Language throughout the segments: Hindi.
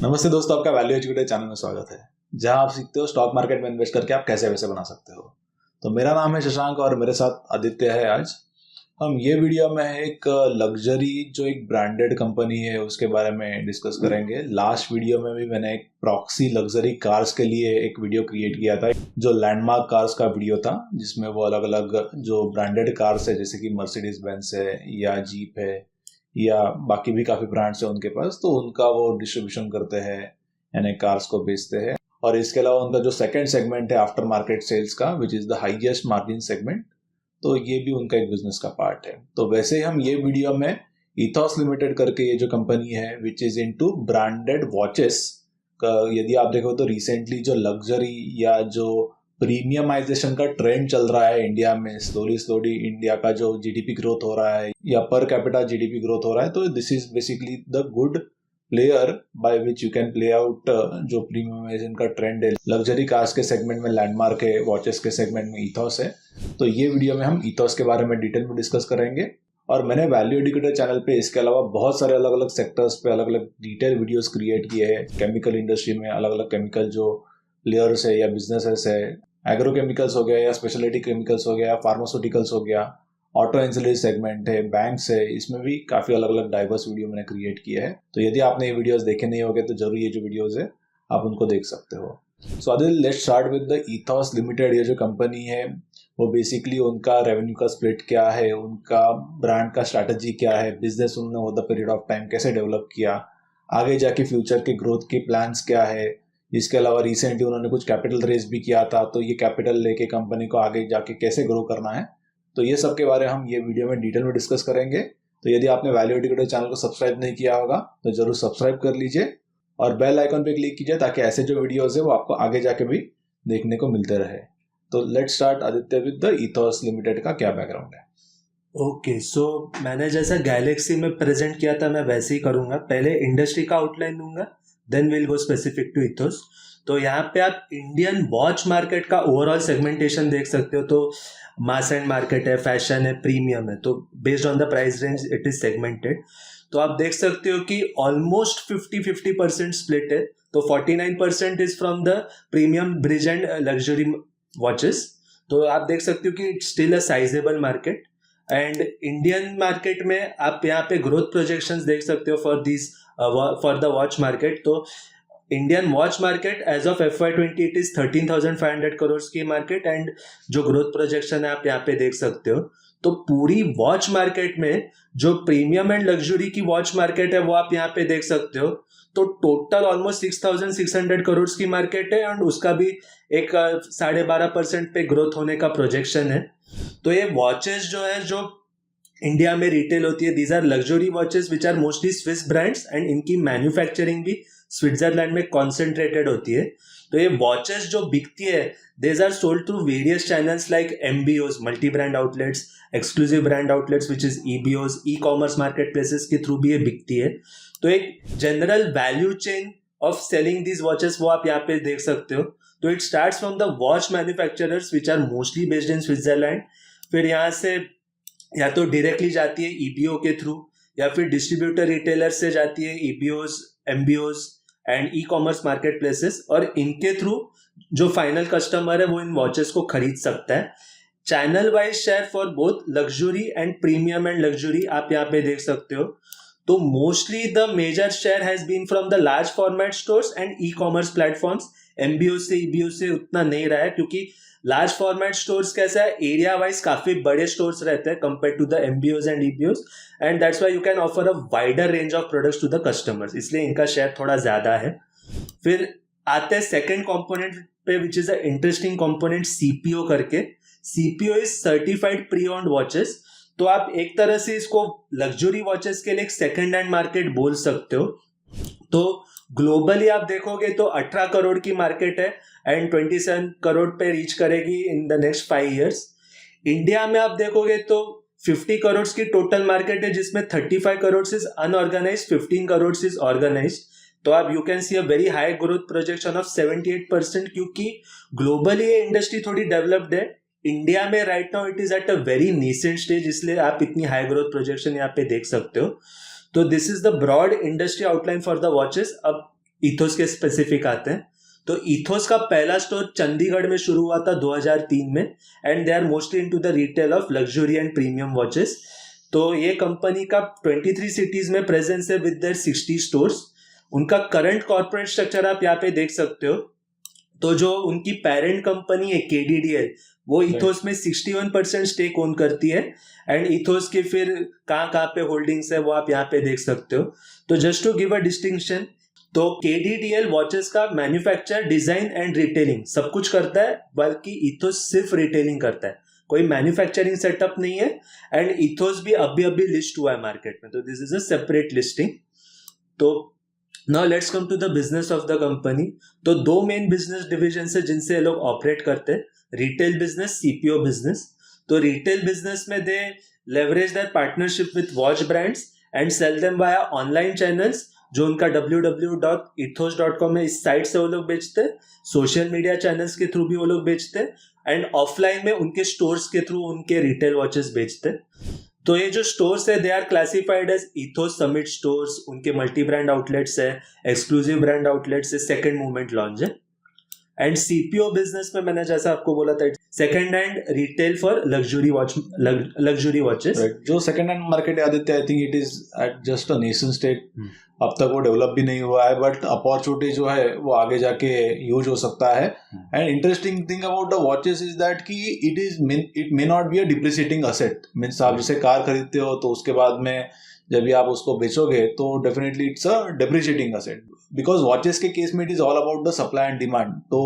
नमस्ते दोस्तों, आपका वैल्यू एजुकेटर चैनल में स्वागत है, जहां आप सीखते हो स्टॉक मार्केट में इन्वेस्ट करके आप कैसे पैसे बना सकते हो। तो मेरा नाम है शशांक और मेरे साथ आदित्य है। आज हम ये वीडियो में एक लग्जरी जो एक ब्रांडेड कंपनी है उसके बारे में डिस्कस करेंगे। लास्ट वीडियो में भी मैंने एक प्रॉक्सी लग्जरी कार्स के लिए एक वीडियो क्रिएट किया था, जो लैंडमार्क कार्स का वीडियो था, जिसमें वो अलग अलग जो ब्रांडेड कार्स है जैसे कि मर्सिडीज बेंज है या जीप है या बाकी भी काफी ब्रांड्स है उनके पास, तो उनका वो डिस्ट्रीब्यूशन करते हैं, यानी कार्स को बेचते हैं। और इसके अलावा उनका जो सेकंड सेगमेंट है आफ्टर मार्केट सेल्स का, which is the highest margin segment, तो ये भी उनका एक बिजनेस का पार्ट है। तो वैसे हम ये वीडियो में इथॉस लिमिटेड करके ये जो कंपनी है which is into branded watches का, यदि आप देखो तो रिसेंटली जो लग्जरी या जो प्रीमियमाइजेशन का ट्रेंड चल रहा है इंडिया में, स्लोली इंडिया का जो जीडीपी ग्रोथ हो रहा है या पर कैपिटा जीडीपी ग्रोथ हो रहा है, तो this is basically the good player by which you can play out जो प्रीमियमाइजेशन का ट्रेंड है। लग्जरी कार्स के सेगमेंट में लैंडमार्क है, वॉचेस के सेगमेंट में इथॉस है। तो ये वीडियो में हम इथॉस के बारे में डिटेल में डिस्कस करेंगे। और मैंने वैल्यू एजुकेटर चैनल पे इसके अलावा बहुत सारे अलग अलग सेक्टर्स पे अलग अलग डिटेल वीडियोस क्रिएट किए हैं। केमिकल इंडस्ट्री में अलग अलग केमिकल जो प्लेयर्स है या बिजनेसेस है, एग्रोकेमिकल्स हो गया या स्पेशलिटी केमिकल्स हो गया या फार्मास्यूटिकल्स हो गया, ऑटो एंसिलरी सेगमेंट है, बैंक्स है, इसमें भी काफी अलग अलग डाइवर्स वीडियो मैंने क्रिएट किया है। तो यदि आपने ये वीडियोस देखे नहीं होंगे तो जरूर ये जो वीडियोस है आप उनको देख सकते हो। So Adil, let's start with the Ethos Limited. ये जो कंपनी है वो बेसिकली उनका रेवेन्यू का स्प्लिट क्या है, उनका ब्रांड का स्ट्रैटेजी क्या है, बिजनेस उन्होंने over the period of time कैसे डेवलप किया, आगे जाके फ्यूचर के ग्रोथ के प्लान्स क्या है। इसके अलावा रिसेंटली उन्होंने कुछ कैपिटल रेज भी किया था, तो ये कैपिटल लेके कंपनी को आगे जाके कैसे ग्रो करना है, तो ये सब के बारे में हम ये वीडियो में डिटेल में डिस्कस करेंगे। तो यदि आपने वैल्यू एजुकेटर चैनल को सब्सक्राइब नहीं किया होगा तो जरूर सब्सक्राइब कर लीजिए और बेल आइकन पे क्लिक कीजिए, ताकि ऐसे जो वीडियोस है वो आपको आगे जाके भी देखने को मिलते रहे। तो let's start Aditya with the Ethos limited का क्या बैकग्राउंड है। ओके, सो मैंने जैसा गैलेक्सी में प्रेजेंट किया था मैं वैसे ही करूंगा। पहले इंडस्ट्री का आउटलाइन दूंगा, then will go specific to Ethos. तो यहाँ पे आप इंडियन वॉच मार्केट का ओवरऑल सेगमेंटेशन देख सकते हो। तो मास एंड मार्केट है, फैशन है, प्रीमियम है, तो based on the price range it is segmented. तो आप देख सकते हो कि ऑलमोस्ट 50-50% स्प्लिट है। तो 49% is from the premium bridge and luxury watches. तो आप देख सकते हो कि it's still a sizable market. And Indian market में आप यहाँ पे ग्रोथ प्रोजेक्शंस देख सकते हो फॉर द वॉच मार्केट। तो Indian watch market as of FY20 it is 13,500 crore की मार्केट, एंड जो ग्रोथ प्रोजेक्शन है आप यहाँ पे देख सकते हो। तो पूरी वॉच मार्केट में जो प्रीमियम एंड लग्जरी की वॉच मार्केट है वो आप यहाँ पे देख सकते हो। तो टोटल ऑलमोस्ट 6,600 करोड़ की मार्केट है, एंड उसका भी एक 12.5% पे ग्रोथ होने का प्रोजेक्शन है। तो ये वॉचेस जो है जो इंडिया में रिटेल होती है, these are luxury watches which are mostly Swiss brands, and इनकी मैन्युफैक्चरिंग भी स्विट्जरलैंड में कॉन्सेंट्रेटेड होती है। तो ये वॉचेस जो बिकती है they are sold through various channels like MBOs, multi brand outlets, exclusive brand outlets which is EBOs, e commerce market places के थ्रू भी ये बिकती है। तो एक general value chain of selling these watches वो आप यहाँ पे देख सकते हो। तो it starts from the watch manufacturers which are mostly based in Switzerland. फिर यहाँ से या तो डायरेक्टली जाती है EBO के थ्रू, या फिर डिस्ट्रीब्यूटर रिटेलर से जाती है EBOs, MBOs and e commerce market places, और इनके थ्रू जो फाइनल कस्टमर है वो इन वॉचेस को खरीद सकता है। Channel wise share for both luxury and premium and luxury आप यहाँ पे देख सकते हो। तो mostly the major share has been from the large format stores and e commerce platforms. MBO से EBO से उतना नहीं रहा है, क्योंकि लार्ज फॉर्मेट स्टोर्स कैसा है, एरिया वाइज काफी बड़े स्टोर्स रहते हैं कंपेयर टू द MBOs एंड EBOs, and that's why you can offer a wider range of products to the customers, इसलिए इनका शेयर थोड़ा ज्यादा है। फिर आते हैं सेकंड कंपोनेंट पे विच is a interesting component, CPO करके। CPO is certified pre owned watches. तो आप एक तरह से इसको लग्जरी वॉचेस के लिए एक सेकंड हैंड मार्केट बोल सकते हो। तो ग्लोबली आप देखोगे तो 18 करोड़ की मार्केट है एंड 27 करोड़ पे रीच करेगी in the next 5 years। India में आप देखोगे तो 50 करोड़ की टोटल मार्केट है, जिसमें 35 crore is unorganized, 15 crore is organized. तो आप you can see a very high growth projection of 78%, क्योंकि ग्लोबली ये इंडस्ट्री थोड़ी डेवलप्ड है। इंडिया में right now it is at a very nascent stage, इसलिए आप इतनी हाई ग्रोथ प्रोजेक्शन यहाँ पे देख सकते हो। तो this is the broad industry outline for the watches. अब इथोस के स्पेसिफिक आते हैं। तो इथोस का पहला स्टोर चंडीगढ़ में शुरू हुआ था 2003 में, and they are mostly into the retail of luxury and premium watches. तो ये कंपनी का 23 सिटीज में प्रेजेंस है विद देयर 60 स्टोर्स। उनका करंट कॉर्पोरेट स्ट्रक्चर आप यहाँ पे देख सकते हो। तो जो उनकी पेरेंट कंपनी है KDDL, वो इथोस में 61% स्टेक ओन करती है, एंड इथोस के फिर कहाँ पे होल्डिंग्स है वो आप यहाँ पे देख सकते हो। तो just to give a distinction, तो KDDL वॉचेस का मैन्युफैक्चर, डिजाइन एंड रिटेलिंग सब कुछ करता है, बल्कि इथोस सिर्फ रिटेलिंग करता है, कोई मैन्युफैक्चरिंग सेटअप नहीं है। एंड इथोस भी अभी लिस्ट हुआ है मार्केट में, तो this is a separate listing. तो now let's come to the business of the company. तो दो मेन बिजनेस डिविजन है जिनसे ये लोग ऑपरेट करते हैं, रिटेल बिजनेस, CPO बिजनेस। तो रिटेल बिजनेस में they leverage their partnership with watch brands and sell them via online channels, जो उनका www.ethos.com है, इस साइट से वो लोग बेचते हैं। सोशल मीडिया चैनल्स के थ्रू भी वो लोग बेचते हैं, एंड ऑफलाइन में उनके स्टोर्स के थ्रू उनके रिटेल वॉचेस बेचते हैं। तो ये जो स्टोर्स है, they are classified as Ethos summit stores, उनके मल्टी ब्रांड आउटलेट्स है, एक्सक्लूसिव ब्रांड आउटलेट्स है, सेकंड मूवमेंट लॉन्च है। एंड CPO बिजनेस में मैंने जैसा आपको बोला था, second hand retail for luxury watches. जो सेकंड हैंड मार्केट है Aditya, I think it is at just a nascent stage. अब तक वो डेवलप भी नहीं हुआ है, बट अपॉर्चुनिटी जो है वो आगे जाके यूज हो सकता है। And interesting thing about the watches is that कि it may not be a depreciating asset. Means आप जैसे कार खरीदते हो तो उसके बाद में जब भी आप उसको बेचोगे तो definitely it's a depreciating asset, because watches के केस में it is all about the supply and demand. तो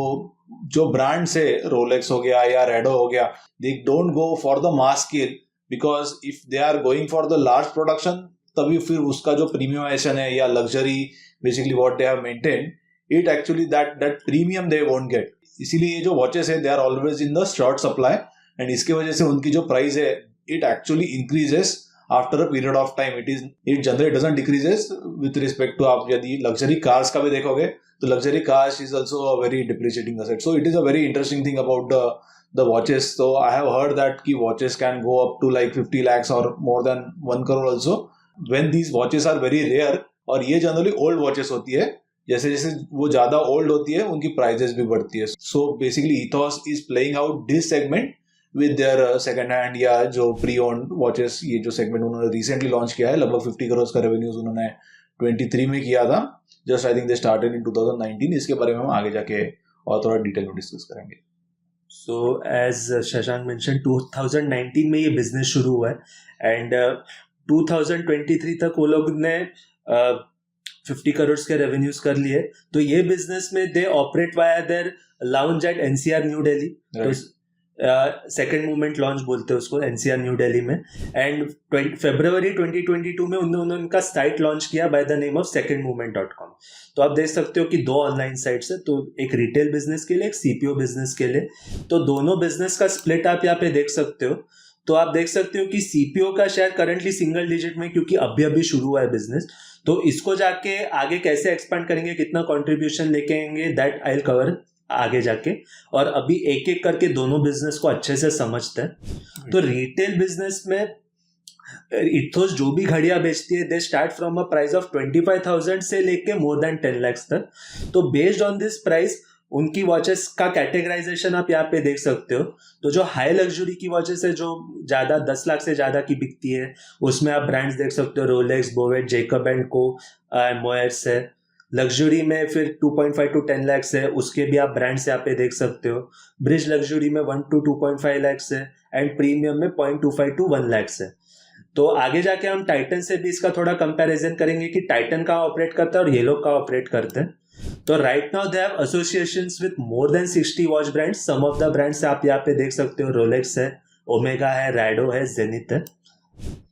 जो ब्रांड्स है, रोलेक्स हो गया या रेडो हो गया, they don't go for the mass scale, because if they are going for the large production, तभी फिर उसका जो प्रीमियमाइजेशन है या luxury basically what they have maintain, it actually that premium they won't get. इसीलिए ये जो वॉचेस है, they are always in the short supply, and इसके वजह से उनकी जो प्राइस है, it actually increases after a period of time. It generally doesn't decreases with respect to, आप यदि लग्जरी कार्स का भी देखोगे तो luxury cars is also a very depreciating asset. So it is a very interesting thing about the watches. So I have heard that ki watches can go up to like 50 lakhs or more than 1 crore also when these watches are very rare, और ये जनरली ओल्ड वॉचेस होती है। जैसे जैसे वो ज्यादा ओल्ड होती है उनकी प्राइजेस भी बढ़ती है। So basically ethos is playing out this segment with their second hand या जो प्री ओन्ड वॉचेस। ये जो सेगमेंट उन्होंने रिसेंटली लॉन्च किया है, लगभग 50 करोड़ का रेवेन्यूज उन्होंने 23 में किया था। Just I think they started in 2019। इसके बारे में हम आगे जाके और थोड़ा डिटेल में डिस्कस करेंगे। सो एज शशांक मेंशन, 2019 में ये बिजनेस शुरू हुआ है, एंड 2023 तक वो लोग ने 50 करोड़ के रेवेन्यूज कर लिए। तो ये बिजनेस में they operate via their lounge at NCR New Delhi, तो सेकेंड मूवमेंट लॉन्च बोलते हैं उसको, NCR न्यू दिल्ली में। एंड February 2022 में उन्होंने उनका साइट लॉन्च किया bye the name of secondmovement.com। तो आप देख सकते हो कि दो ऑनलाइन साइट्स है, तो एक रिटेल बिजनेस के लिए, एक CPO बिजनेस के लिए। तो दोनों बिजनेस का स्प्लिट आप यहाँ पे देख सकते हो। तो आप देख सकते हो कि CPO का शेयर करंटली सिंगल डिजिट में, क्योंकि अभी शुरू हुआ है बिजनेस। तो इसको जाके आगे कैसे एक्सपांड करेंगे, कितना कॉन्ट्रीब्यूशन लेके आएंगे, दैट आई विल कवर आगे जाके। और अभी एक एक करके दोनों बिजनेस को अच्छे से समझते हैं। तो रिटेल बिजनेस में इथोस जो भी घड़ियां बेचती है, they start from a price of 25,000 से लेके मोर देन 10 lakhs तक। तो बेस्ड ऑन दिस प्राइस उनकी वॉचेस का कैटेगराइजेशन आप यहाँ पे देख सकते हो। तो जो हाई लग्जरी की वॉचेस है, जो ज्यादा 10 लाख से ज्यादा की बिकती है, उसमें आप ब्रांड्स देख सकते हो, रोलेक्स, बोवेट, जेकब एंड को, मोयर्स है। लग्जरी में फिर 2.5 to 10 lakhs है, उसके भी आप ब्रांड्स यहाँ पे देख सकते हो। ब्रिज लग्जरी में 1 to 2.5 lakhs है, एंड प्रीमियम में 0.25 to 1 lakhs है। तो आगे जाके हम टाइटन से भी इसका थोड़ा कंपैरिजन करेंगे कि टाइटन कहाँ ऑपरेट करता है और ये लोग कहाँ ऑपरेट करते हैं। तो right now they have associations with more than 60 watch brands. Some of the brands आप यहाँ पे देख सकते हो, रोलेक्स है, ओमेगा है, रैडो है, जेनिथ है।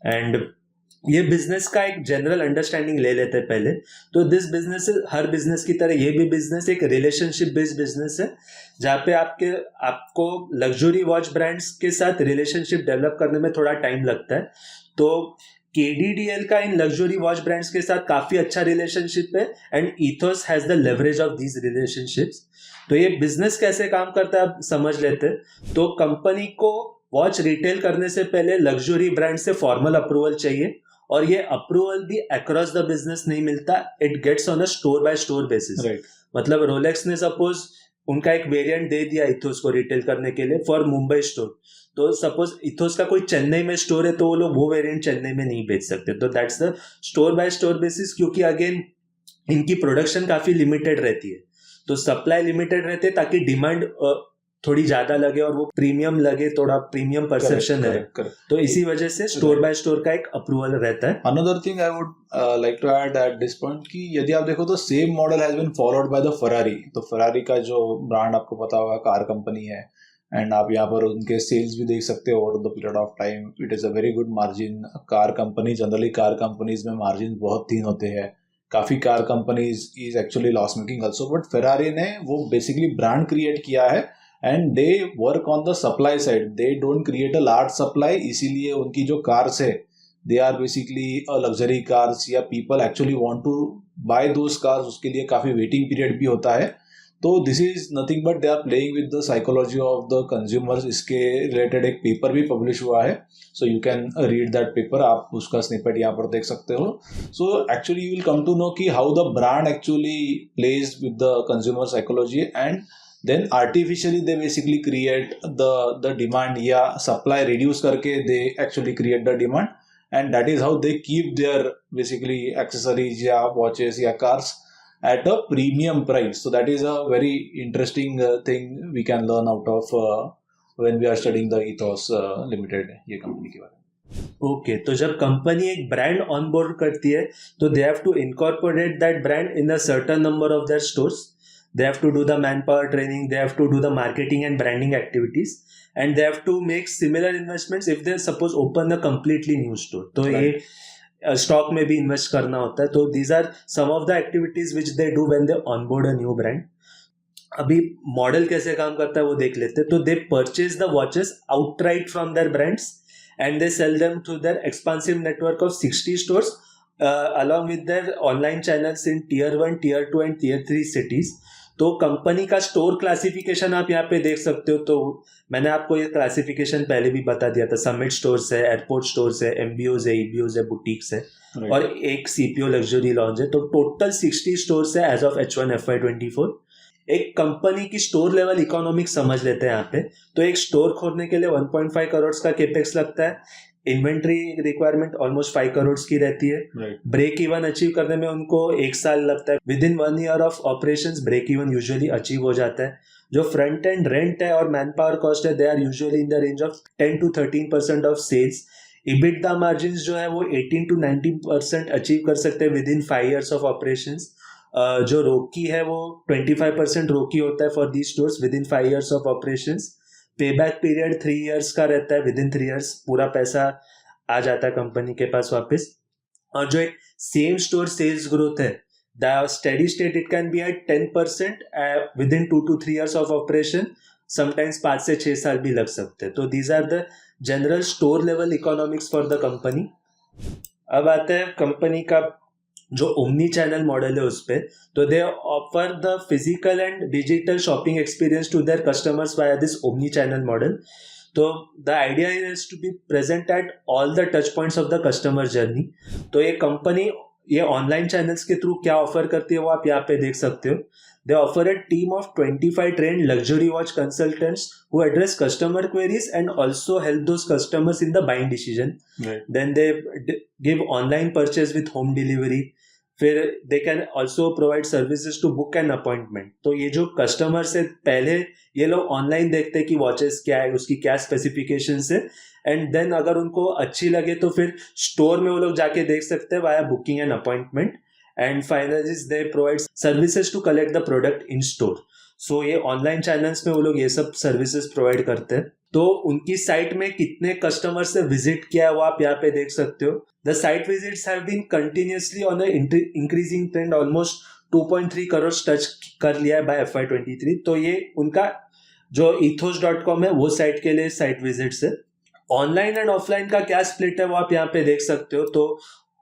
एंड ये बिजनेस का एक जनरल अंडरस्टैंडिंग ले लेते हैं पहले। तो दिस बिजनेस, हर बिजनेस की तरह ये भी बिजनेस एक रिलेशनशिप बेस्ड बिजनेस है, जहाँ पे आपको लग्जरी वॉच ब्रांड्स के साथ रिलेशनशिप डेवलप करने में थोड़ा टाइम लगता है। तो KDDL का इन लग्जरी वॉच ब्रांड्स के साथ काफी अच्छा रिलेशनशिप है, and ethos has the leverage of these relationships. तो ये बिजनेस कैसे काम करता है आप समझ लेते हैं। तो कंपनी को वॉच रिटेल करने से पहले लग्जरी ब्रांड से फॉर्मल अप्रूवल चाहिए, और ये अप्रूवल भी अक्रॉस द बिजनेस नहीं मिलता, it gets on a store by store basis. Right, मतलब रोलेक्स ने सपोज उनका एक वेरिएंट दे दिया इथोस को रिटेल करने के लिए फॉर मुंबई स्टोर, तो सपोज इथोस का कोई चेन्नई में स्टोर है तो वो लोग वो वेरिएंट चेन्नई में नहीं बेच सकते, तो that's the store by store basis. क्योंकि अगेन इनकी प्रोडक्शन काफी लिमिटेड रहती है, तो सप्लाई लिमिटेड रहती है ताकि डिमांड थोड़ी ज्यादा लगे और वो प्रीमियम लगे, थोड़ा प्रीमियम परसेप्शन है, तो इसी वजह से स्टोर बाय स्टोर का एक अप्रूवल रहता है। Another thing I would like to add at this point कि यदि आप देखो तो same model has been followed by the Ferrari. तो फरारी का जो ब्रांड आपको पता होगा, कार कंपनी है, एंड आप यहाँ पर उनके सेल्स भी देख सकते हो over the period of time. It is a very good margin. Car company generally car companies में मार्जिन बहुत थीन होते हैं, काफी car companies is actually loss making also, but Ferrari ने वो बेसिकली ब्रांड क्रिएट किया है and they work on the supply side, they don't create a large supply. इसीलिए उनकी जो कार्स है they are basically luxury cars, या people actually want to buy those cars, उसके लिए काफी वेटिंग पीरियड भी होता है। तो this is nothing but they are playing with the psychology of the consumers. इसके रिलेटेड एक पेपर भी पब्लिश हुआ है, so you can read that paper, आप उसका स्निपेट यहाँ पर देख सकते हो। So actually you will come to know कि how the brand actually plays with the consumer psychology, and then artificially they basically create the demand, या supply reduce करके they actually create the demand, and that is how they keep their basically accessories या watches या cars at a premium price. So that is a very interesting thing we can learn out of when we are studying the Ethos Limited ये कंपनी के बारे में। ओके, तो जब कंपनी एक ब्रांड ऑनबोर्ड करती है तो they have to incorporate that brand in a certain number of their stores, they have to do the manpower training, they have to do the marketing and branding activities, and they have to make similar investments if they suppose open a completely new store, तो ये स्टॉक में भी इन्वेस्ट करना होता है। तो these are some of the activities which they do when they onboard a new brand। अभी मॉडल कैसे काम करता है वो देख लेते हैं। तो they purchase the watches outright from their brands and they sell them to their expansive network of 60 stores along with their online channels in tier 1, tier 2 and tier 3 cities। तो कंपनी का स्टोर क्लासिफिकेशन आप यहाँ पे देख सकते हो। तो मैंने आपको ये क्लासिफिकेशन पहले भी बता दिया था, समिट स्टोर्स है, एयरपोर्ट स्टोर्स है, एमबीओज है, ईबीओज है, बुटीक्स है, और एक सीपीओ लग्जरी लॉन्ज है। तो टोटल 60 स्टोर्स है एज ऑफ H1 FY24। एक कंपनी की स्टोर लेवल इकोनॉमिक्स समझ लेते हैं यहाँ पे। तो एक स्टोर खोलने के लिए 1.5 करोड़ का केपेक्स लगता है, इन्वेंट्री रिक्वायरमेंट ऑलमोस्ट 5 करोड़ की रहती है, ब्रेक इवन अचीव करने में उनको 1 साल लगता है। Within 1 year of operations break even usually achieve हो जाता है। जो फ्रंट एंड रेंट है और मैन पावर कॉस्ट है, they are usually in the range of 10 to 13% of sales. EBITDA margin जो है वो 18 to 19% अचीव कर सकते हैं with in 5 years of operations. जो रोकी है वो 25% रोकी होता है for the stores with in 5 years of operations. Payback period 3 years का रहता है, विद इन 3 इयर्स पूरा पैसा आ जाता है कंपनी के पास वापस। और जो एक सेम स्टोर सेल्स ग्रोथ है, the steady state it can be at 10% within 2 to 3 years of operation, sometimes 5 से 6 साल भी लग सकते हैं। तो these are the general store level economics for the company. अब आते हैं कंपनी का जो ओमनी चैनल मॉडल है उस पे। तो they offer the physical and digital shopping experience to their customers via this omni channel model. तो the idea is to be present at all the touch points of the customer journey. तो ये कंपनी ये ऑनलाइन चैनल्स के थ्रू क्या ऑफर करती है वो आप यहाँ पे देख सकते हो। They offer a team of 25 trained luxury watch consultants who address customer queries and also help those customers in the buying decision. Then they give online purchase with home delivery. फिर they can also provide services to book an appointment. तो ये जो कस्टमर से पहले ये लोग ऑनलाइन देखते हैं कि वॉचेस क्या है, उसकी क्या स्पेसिफिकेशन है, एंड देन अगर उनको अच्छी लगे तो फिर स्टोर में वो लोग जाके देख सकते हैं via booking an appointment. And finally they provide services to collect the product in store. So ये ऑनलाइन चैनल्स में वो लोग ये सब सर्विसेज प्रोवाइड करते हैं। तो उनकी साइट में कितने कस्टमर से विजिट किया है वो आप यहाँ पे देख सकते हो। The site visits have been continuously on increasing trend, almost 2.3 crore touch कर लिया है बाय FY23। तो ये उनका जो ethos.com है वो साइट के लिए साइट विजिट्स है। ऑनलाइन एंड ऑफलाइन का क्या स्प्लिट है वो आप यहाँ पे देख सकते हो। तो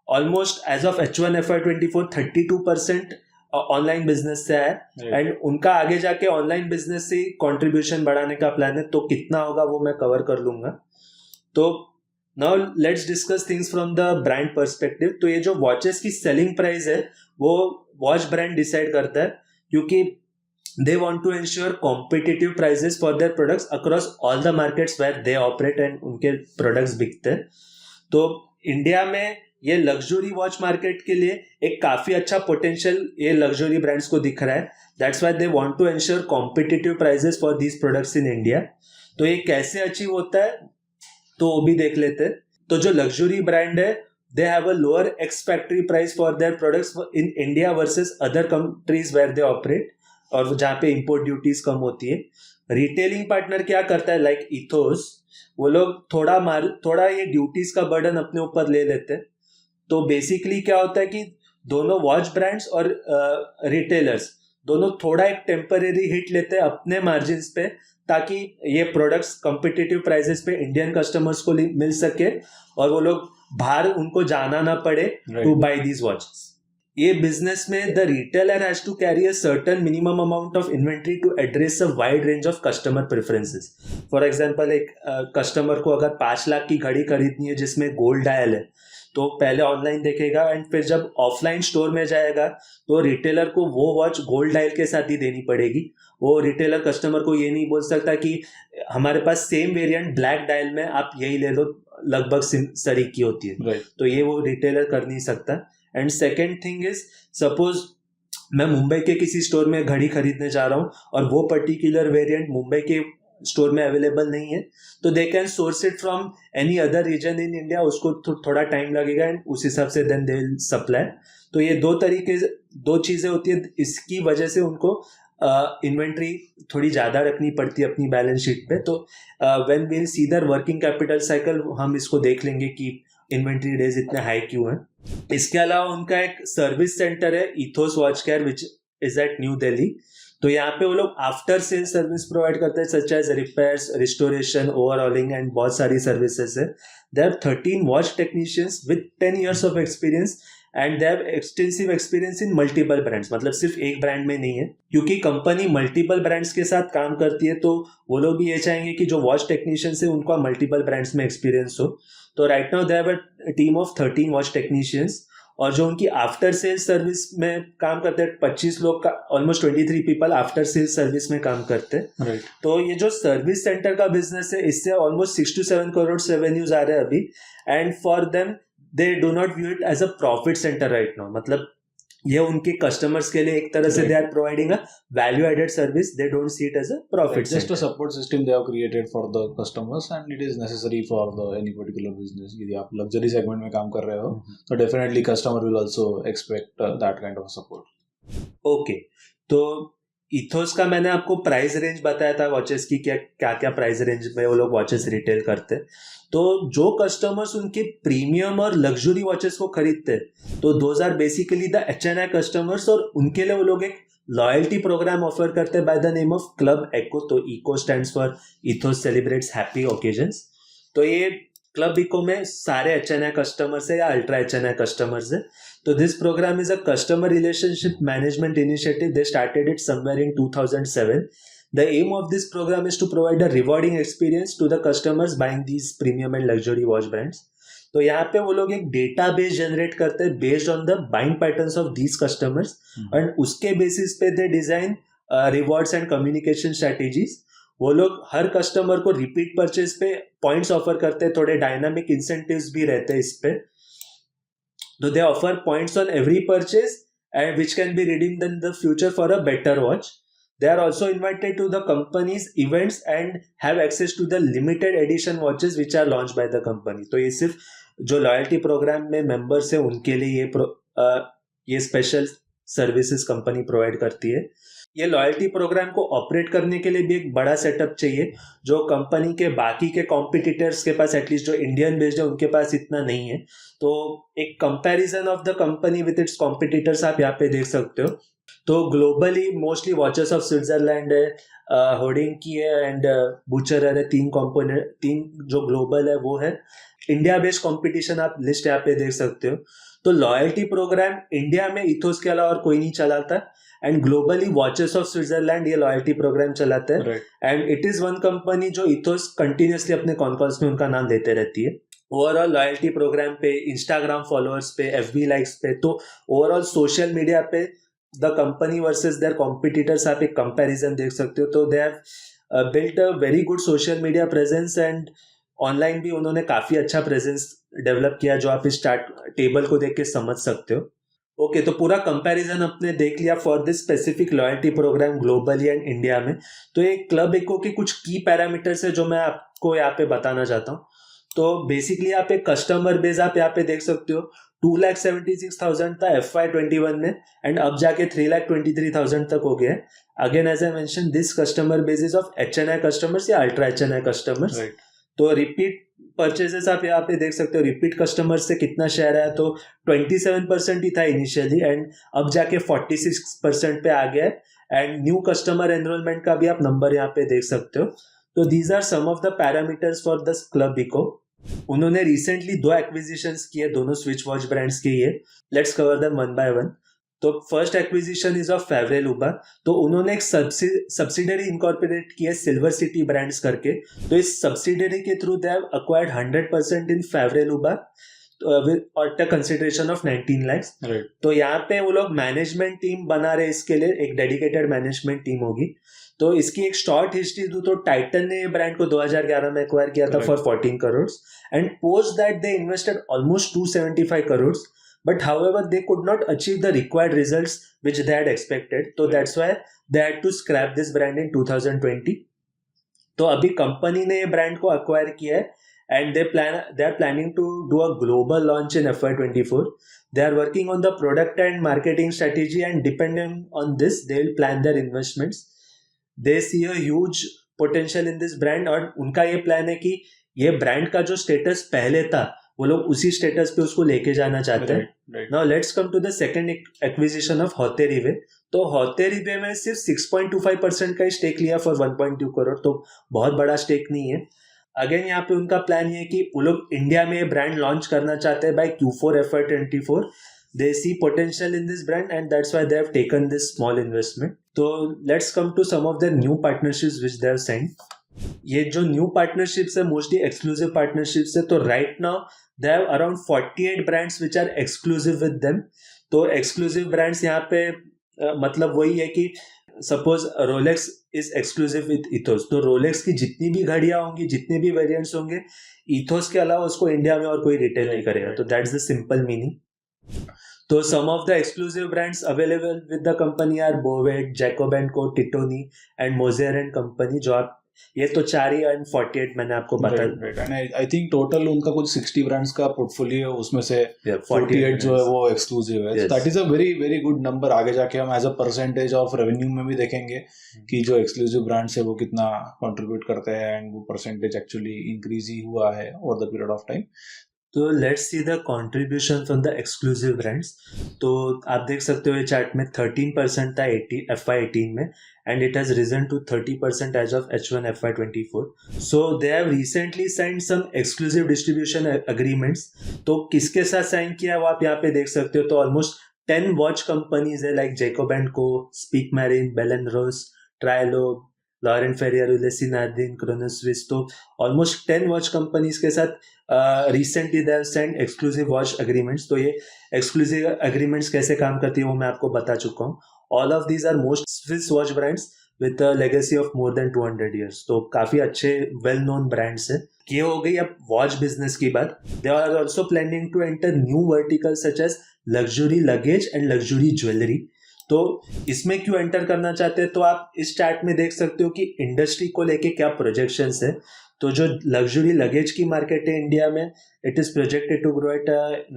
almost as of H1 FY24 32% online business से है, एंड उनका आगे जाके ऑनलाइन बिजनेस से कंट्रीब्यूशन बढ़ाने का प्लान है। तो कितना होगा वो मैं कवर कर लूंगा। तो now let's discuss things from the brand perspective. तो ये जो वॉचेस की सेलिंग प्राइस है वो वॉच ब्रांड डिसाइड करता है, क्योंकि they want to ensure competitive prices for their products across all the markets where they operate and उनके products बिकते हैं। तो इंडिया में ये लग्जरी वॉच मार्केट के लिए एक काफी अच्छा पोटेंशियल ये लग्जरी ब्रांड्स को दिख रहा है। That's why they want to ensure competitive prices for these products in India. तो ये कैसे अचीव होता है तो वो भी देख लेते हैं। तो जो लग्जरी ब्रांड है they have a lower ex factory price for their products in India versus other countries where they operate, और जहाँ पे इंपोर्ट ड्यूटीज कम होती है। रिटेलिंग पार्टनर क्या करता है, लाइक इथोस, वो लोग थोड़ा ये ड्यूटीज का बर्डन अपने ऊपर ले लेते हैं। तो बेसिकली क्या होता है कि दोनों वॉच ब्रांड्स और रिटेलर्स दोनों थोड़ा एक टेम्परेरी हिट लेते हैं अपने मार्जिन पे, ताकि ये प्रोडक्ट्स कॉम्पिटिटिव प्राइसेस पे इंडियन कस्टमर्स को मिल सके और वो लोग बाहर उनको जाना ना पड़े टू बाय दीज वॉचेस। ये बिजनेस में the retailer has to carry a certain minimum amount of inventory to address a wide range of customer preferences. For example एक कस्टमर को अगर 5 लाख की घड़ी खरीदनी है जिसमें गोल्ड डायल है, तो पहले ऑनलाइन देखेगा एंड फिर जब ऑफलाइन स्टोर में जाएगा तो रिटेलर को वो वॉच गोल्ड डायल के साथ ही देनी पड़ेगी। वो रिटेलर कस्टमर को ये नहीं बोल सकता कि हमारे पास सेम वेरिएंट ब्लैक डायल में आप यही ले लो, लगभग सरीक की होती है। Right. तो ये वो रिटेलर कर नहीं सकता। And second thing is, suppose मैं मुंबई के किसी स्टोर में घड़ी खरीदने जा रहा हूँ और वो पर्टिकुलर वेरिएंट मुंबई के स्टोर में अवेलेबल नहीं है, तो they can source it from any other region in India. उसको थोड़ा टाइम लगेगा एंड उस हिसाब से देन दे विल सप्लाई। तो ये दो चीजें होती है, इसकी वजह से उनको इन्वेंट्री थोड़ी ज्यादा रखनी पड़ती है अपनी बैलेंस शीट पे। तो when we will see their working capital cycle हम इसको देख लेंगे कि इन्वेंट्री डेज इतने हाई क्यों है। इसके अलावा उनका एक सर्विस सेंटर है Ethos watch care which is at New Delhi. तो यहाँ पे वो लोग आफ्टर सेल सर्विस प्रोवाइड करते हैं, such as repairs, restoration, overhauling and बहुत सारी सर्विसेज है। They have 13 watch technicians with 10 years of experience and they have extensive experience in multiple brands. मतलब सिर्फ एक ब्रांड में नहीं है, क्योंकि कंपनी मल्टीपल ब्रांड्स के साथ काम करती है, तो वो लोग भी ये चाहेंगे कि जो वॉच टेक्नीशियंस है उनका मल्टीपल ब्रांड्स में एक्सपीरियंस हो। तो right now they have a team of 13 watch technicians, और जो उनकी आफ्टर सेल सर्विस में काम करते हैं 25 लोग का, almost 23 people after sale service में काम करते हैं। Right. तो ये जो सर्विस सेंटर का बिजनेस है इससे ऑलमोस्ट 6 to 7 करोड़ रेवेन्यूज आ रहे हैं अभी। And for them they do not view it as a profit centre right now. मतलब ये उनके कस्टमर्स के लिए एक तरह से they are providing a value added service, they don't see it as a profit Just a support system they have created for the customers and it is necessary for the any particular business. यदि आप luxury segment में काम कर रहे हो तो definitely customer will also expect that kind of support. Okay, तो इथोस का मैंने आपको प्राइस रेंज बताया था वॉचेस की, क्या क्या प्राइस रेंज में वो लोग वॉचेस रिटेल करते हैं। तो जो कस्टमर्स उनके प्रीमियम और लग्जरी वॉचेस को खरीदते हैं तो those are basically the HNI customers, और उनके लिए वो लोग एक लॉयल्टी प्रोग्राम ऑफर करते हैं by the name of club ECHO. तो ECHO stands for Ethos celebrates happy occasions. तो ये क्लब इको में सारे HNI कस्टमर्स है या अल्ट्रा HNI कस्टमर्स है। तो this programme is a customer relationship management initiative. They started it somewhere in 2007. The aim of this program is to provide a rewarding experience to the customers buying these premium and luxury watch brands. तो यहाँ पे वो लोग एक डेटाबेस जनरेट करते हैं based on the buying patterns of these customers, and उसके बेसिस पे they design rewards and communication strategies. वो लोग हर कस्टमर को रिपीट परचेज पे पॉइंट्स ऑफर करते हैं, थोड़े डायनामिक इंसेंटिव्स भी रहते हैं इस पे। तो they offer points on every purchase and which can be redeemed in the future for a better watch. They are also invited to the company's events and have access to the limited edition watches which are launched by the company. तो ये सिर्फ जो लॉयल्टी प्रोग्राम में मेंबर्स है उनके लिए ये स्पेशल सर्विसेज कंपनी प्रोवाइड करती है. ये लॉयल्टी प्रोग्राम को ऑपरेट करने के लिए भी एक बड़ा सेटअप चाहिए जो कंपनी के बाकी के कॉम्पिटिटर्स के पास, एटलीस्ट जो इंडियन बेस्ड है उनके पास इतना नहीं है. तो एक comparison of the company with its competitors आप यहाँ पे देख सकते हो. तो globally mostly watches of Switzerland है, होर्डिंग की है एंड बुचरर है. तीन जो ग्लोबल है वो है. इंडिया बेस्ड कंपटीशन आप लिस्ट यहाँ पे देख सकते हो. तो लॉयल्टी प्रोग्राम इंडिया में इथोस के अलावा और कोई नहीं चलाता and globally watches of Switzerland ये लॉयल्टी प्रोग्राम चलाते हैं. And it is one company जो इथोस कंटिन्यूसली अपने कॉन्कॉल्स में उनका नाम देते रहती है. ओवरऑल लॉयल्टी प्रोग्राम पे, इंस्टाग्राम फॉलोअर्स पे, एफबी लाइक्स पे, तो ओवरऑल सोशल मीडिया पे the company versus there competitors आप एक कंपैरिजन देख सकते हो. तो they have built a very good social media presence and online भी उन्होंने काफी अच्छा प्रेजेंस डेवलप किया, जो आप इस स्टार्ट टेबल को देख के समझ सकते हो. ओके, तो पूरा कंपैरिजन आपने देख लिया for this specific loyalty programme globally and India में. तो ये क्लब इको के कुछ की पैरामीटर्स है जो मैं आपको यहाँ पे बताना चाहता हूँ. तो बेसिकली आप एक कस्टमर बेस आप यहाँ पे देख सकते हो 2,76,000 था FY21 में एंड अब जाके 3,23,000 तक हो गया है. Again as I mention this customer base is of HNI customers या अल्ट्रा HNI कस्टमर्स. तो रिपीट परचेजेस आप यहाँ पे देख सकते हो. रिपीट कस्टमर से कितना शेयर है, तो 27% ही था इनिशियली एंड अब जाके 46% पे आ गया है. एंड न्यू कस्टमर एनरोलमेंट का भी आप नंबर यहाँ पे देख सकते हो. तो these are some of the parameters for the Club Echo. उन्होंने रिसेंटली 2 एक्विजिशंस किए, दोनों स्विच वॉच ब्रांड्स के ये. Let's cover them one by one. तो first acquisition is of Favre Leuba. तो उन्होंने एक सब्सिडरी इनकॉर्पोरेट की है सिल्वर सिटी ब्रांड्स करके. तो इस सब्सिडरी के थ्रू दे हैव अक्वायर्ड 100% इन फेवरेल उबा और द कंसिडरेशन ऑफ 19 lakhs. तो यहाँ पे वो लोग मैनेजमेंट टीम बना रहे, इसके लिए एक डेडिकेटेड मैनेजमेंट टीम होगी. तो इसकी एक शॉर्ट हिस्ट्री दूं तो टाइटन ने ये ब्रांड को 2011 में एक्वायर किया था for 14 crores and post that they invested almost 275 crores. But however, they could not achieve the required results which they had expected. So that's why they had to scrap this brand in 2020. तो अभी कंपनी ने ये ब्रांड को acquire किया है and they are planning to do a global launch in FY24. They are working on the product and marketing strategy and depending on this, they will plan their investments. They see a huge potential in this brand और उनका ये प्लान है कि ये ब्रांड का जो स्टेटस पहले था वो लोग उसी स्टेटस पे उसको लेके जाना चाहते हैं. Now let's come to the second acquisition of Haute Rive. तो होते रिवे में सिर्फ 6.25% का ही स्टेक लिया फॉर 1.2 करोड़. तो बहुत बड़ा स्टेक नहीं है. अगेन यहाँ पे उनका प्लान ये है कि वो लोग इंडिया में ये ब्रांड लॉन्च करना चाहते हैं bye Q4 FY24. They see potential in this brand and that's why they have taken this small investment. So let's come to some of the new partnerships which they have signed. ये जो न्यू पार्टनरशिप्स है मोस्टली एक्सक्लूसिव पार्टनरशिप्स है. तो right now they have around 48 brands which are exclusive with them. तो एक्सक्लूसिव ब्रांड्स यहाँ पे मतलब वही है कि suppose Rolex is exclusive with Ethos. तो रोलेक्स की जितनी भी घड़ियां होंगी, जितने भी वेरिएंट्स होंगे, इथोस के अलावा उसको इंडिया में और कोई रिटेल नहीं करेगा. तो दैट्स द सिंपल मीनिंग. तो some of the exclusive brands available with the company are Bovet, Jacob & Co, Titoni and Moser & Company. जो आप ये तो 4 ही and 48 मैंने आपको बताया. आई थिंक टोटल उनका कुछ 60 ब्रांड्स का पोर्टफोलियो है, उसमें से 48 जो है वो एक्सक्लूसिव है. That is a very very good number. आगे जाके हम as a percentage of revenue में भी देखेंगे कि जो एक्सक्लूसिव ब्रांड्स है वो कितना कंट्रीब्यूट करते हैं एंड वो परसेंटेज एक्चुअली इंक्रीज ही हुआ है over the period of time. तो let's see the contribution from the exclusive brands. तो आप देख सकते हो ये चार्ट में 13% था FY18 में and it has risen to 30% as of H1 FY24. So they have recently signed some exclusive distribution agreements. तो किसके साथ साइन किया वो आप यहाँ पे देख सकते हो. तो ऑलमोस्ट 10 वॉच कंपनीज है like Jacob and Co, Speake Marin, Bell and Ross, Trilobe, Laurent Ferrier, Ulysse Nardin, Chronoswiss. तो ऑलमोस्ट 10 वॉच कंपनीज के साथ recently they have signed exclusive watch agreements. तो ये एक्सक्लूसिव एग्रीमेंट्स कैसे काम करती है वो मैं आपको बता चुका हूँ. All of these are most Swiss watch brands with a legacy of more than 200 years. तो काफी अच्छे वेल नोन ब्रांड्स है. ये हो गई अब वॉच बिजनेस की बात. They are also planning to enter new vertical such as luxury luggage and luxury jewellery. तो इसमें क्यों एंटर करना चाहते हैं, तो आप इस चार्ट में देख सकते हो कि इंडस्ट्री को लेके क्या प्रोजेक्शंस है. तो जो लग्जरी लगेज की मार्केट है इंडिया में, it is projected to grow at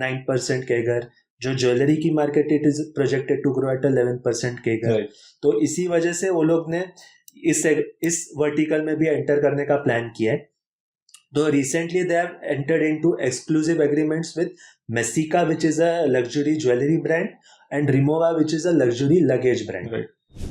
9% CAGR. जो ज्वेलरी की market it is projected to grow at 11% CAGR. तो इसी वजह से वो लोग ने इस वर्टिकल में भी एंटर करने का प्लान किया है. तो recently they have entered into exclusive agreements with Messika which is a luxury jewellery brand and Rimowa which is a luxury luggage brand.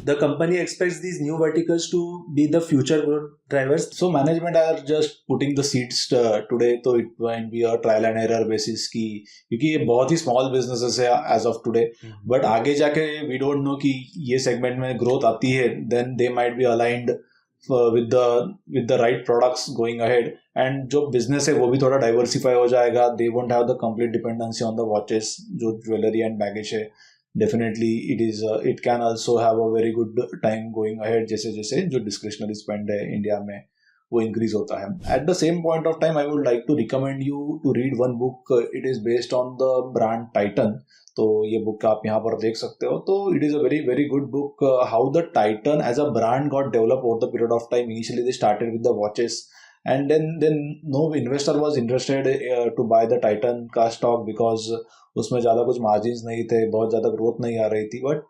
The company expects these new verticals to be the future growth drivers. So management are just putting the seeds today, so it might be a trial and error basis की, क्योंकि ये बहुत ही small businesses है as of today. But आगे जाके we don't know कि ये segment में growth आती है, then they might be aligned with the right products going ahead and जो बिजनेस है वो भी थोड़ा डाइवर्सिफाई हो जाएगा. They won't have the complete dependency on the watches. जो ज्वेलरी एंड बैगेज है, definitely it can also have a very good time going ahead. जैसे जैसे जो डिस्क्रिशनरी स्पेंड है इंडिया में वो इंक्रीज होता है. At the same point of time I would like to recommend you to read one book. It is based on the brand Titan. तो ये बुक आप यहाँ पर देख सकते हो. तो it is a very very good book. How the Titan as a brand got develop over the period of time. Initially they started with the watches and then no investor was interested to buy the Titan का stock because उसमें ज़्यादा कुछ margins नहीं थे, बहुत ज़्यादा growth नहीं आ रही थी. But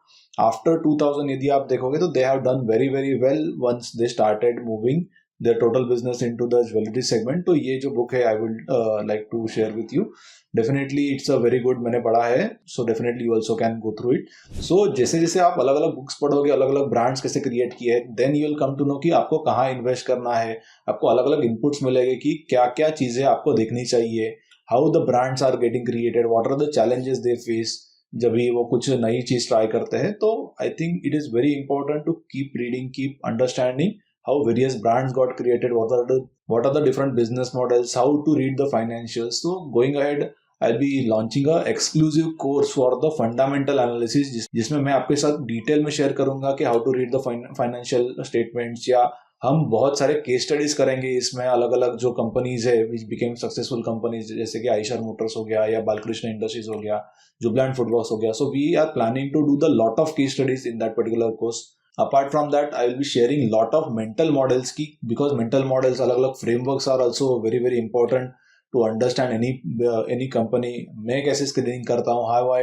after 2000 यदि आप देखोगे तो they have done very very well once they started moving their total business into the jewelry segment. तो ये जो book है I would like to share with you. Definitely it's a very good, मैंने पढ़ा है, so definitely you also can go through it. So जैसे जैसे आप अलग अलग बुक्स पढ़ोगे, अलग अलग ब्रांड्स कैसे क्रिएट किए हैं, then you will come to know कि आपको कहाँ इन्वेस्ट करना है. आपको अलग अलग इनपुट्स मिलेंगे कि क्या क्या चीज़ें आपको देखनी चाहिए. How the brands are getting created, what are the challenges they face जब भी वो कुछ नई चीज़ ट्राई करते हैं. तो I think it is very important to keep reading, keep understanding how various brands got created, what are the different business models, how to read the financials. So going ahead, I'll be launching a exclusive course for the fundamental analysis जिसमें मैं आपके साथ डिटेल में शेयर करूंगा कि how to read the financial statements, या हम बहुत सारे केस स्टडीज करेंगे इसमें. अलग अलग जो कंपनीज है विच बिकेम सक्सेसफुल कंपनीज, जैसे कि आयशर मोटर्स हो गया या बालकृष्ण इंडस्ट्रीज हो गया, जुबलैंड फुटवर्क्स हो गया. So we are planning to do the lot of case studies in that particular course. Apart from that, I will be sharing lot of mental models की, because mental models, अलग अलग frameworks are also very very important to understand any company. मैं कैसे स्क्रीनिंग करता हूँ, how I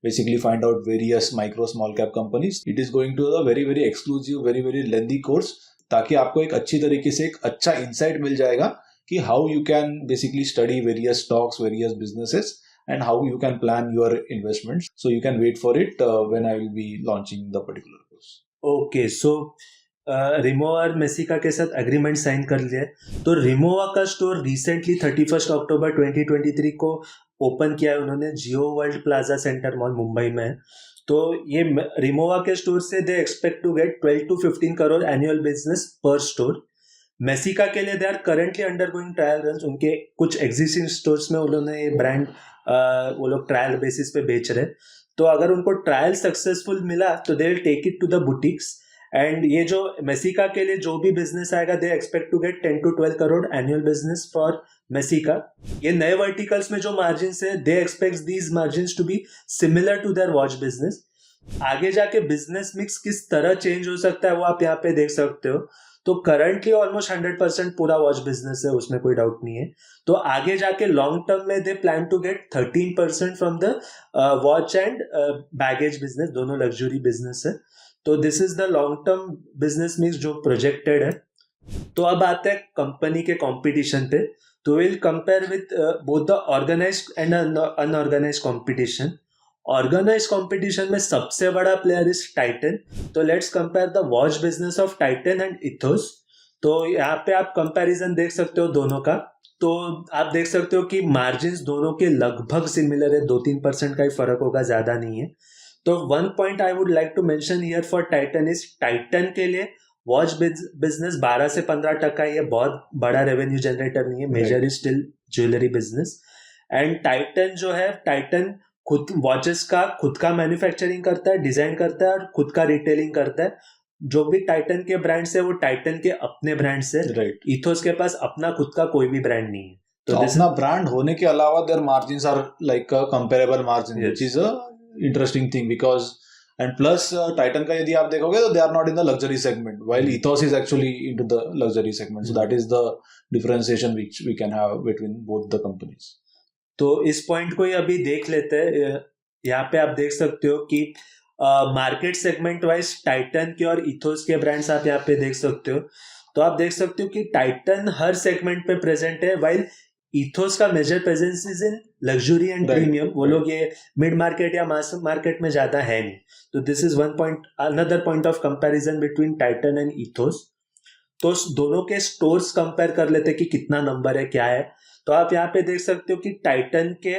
basically find out various micro small cap companies. It is going to a very very exclusive, very very lengthy course, ताकि आपको एक अच्छी तरीके से एक अच्छा insight मिल जाएगा कि how you can basically study various stocks, various businesses, and how you can plan your investments. So you can wait for it when I will be launching the particular course. Okay, so Rimowa और मेसिका के साथ एग्रीमेंट साइन कर लिया है. तो रिमोवा का स्टोर रिसेंटली 31 अक्टूबर 2023 को ओपन किया है उन्होंने Jio world plaza centre mall Mumbai में. तो ये रिमोवा के स्टोर से they expect to get 12 to 15 crore annual business per store. Messika के लिए they are currently undergoing trial run. उनके कुछ एग्जिस्टिंग स्टोर्स में उन्होंने ये ब्रांड वो लोग ट्रायल बेसिस पे बेच रहे. तो अगर उनको ट्रायल सक्सेसफुल मिला तो they will take it to the boutiques. And ये जो मेसिका के लिए जो भी बिजनेस आएगा they expect to get 10 to 12 crore annual business for Messika. ये नए वर्टिकल्स में जो मार्जिन है they expect these margins to be similar to their watch business. आगे जाके बिजनेस मिक्स किस तरह चेंज हो सकता है वो आप यहाँ पे देख सकते हो. तो करंटली ऑलमोस्ट 100% पूरा वॉच बिजनेस है, उसमें कोई डाउट नहीं है. तो आगे जाके लॉन्ग टर्म में they plan to get 13% from the watch and baggage business, दोनों लग्जरी बिजनेस है. तो this is the long term business mix जो प्रोजेक्टेड है. तो अब आते हैं कंपनी के कंपटीशन पे. तो will compare with both the organised and unorganised competition. Organise competition में सबसे बड़ा प्लेयर इज टाइटन. तो let's compare the watch business of Titan and Ethos. तो यहाँ पे आप कंपैरिजन देख सकते हो दोनों का. तो आप देख सकते हो कि मार्जिन्स दोनों के लगभग सिमिलर है, 2-3% का ही फर्क होगा, ज्यादा नहीं है. तो one point I would like to mention here for Titan is Titan के लिए वॉच बिजनेस 12 से 15% ये बहुत बड़ा रेवेन्यू जनरेटर नहीं है. Major is still jewellery business. And Titan जो है, टाइटन खुद वॉचेस का खुद का मैन्युफैक्चरिंग करता है, डिजाइन करता है और खुद का रिटेलिंग करता है. जो भी टाइटन के ब्रांड्स है वो टाइटन के अपने ब्रांड्स है. राइट. इथोस के पास अपना खुद का कोई भी ब्रांड नहीं है. तो अपना ब्रांड होने के अलावा their margins are like a comparable margin, which is a interesting thing. Because and plus Titan का यदि आप देखोगे तो they are not in the luxury segment, while Ethos is actually into the luxury segment. So that is the differentiation which we can have between both the companies. तो इस पॉइंट को ही अभी देख लेते हैं. यहाँ पे आप देख सकते हो कि मार्केट सेगमेंट वाइज टाइटन के और इथोस के ब्रांड्स आप यहाँ पे देख सकते हो. तो आप देख सकते हो कि टाइटन हर सेगमेंट पे प्रेजेंट है, वाइल इथोस का major presence is in luxury and premium. वो लोग ये मिड मार्केट या मास मार्केट में ज्यादा है नहीं. तो this is one point, another point of comparison between Titan and Ethos. तो दोनों के स्टोर्स कंपेयर कर लेते कि कितना नंबर है, क्या है. तो आप यहाँ पे देख सकते हो कि टाइटन के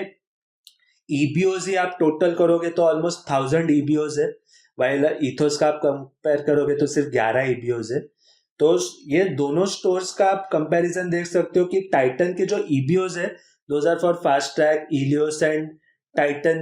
ईबीओज ही आप टोटल करोगे तो ऑलमोस्ट 1000 ईबीओज है, वाइल इथोस का आप कंपेयर करोगे तो सिर्फ 11 ईबीओज है. तो ये दोनों स्टोर्स का आप कंपैरिजन देख सकते हो कि टाइटन के जो ईबीओज है those are for fast track, Helios and Titan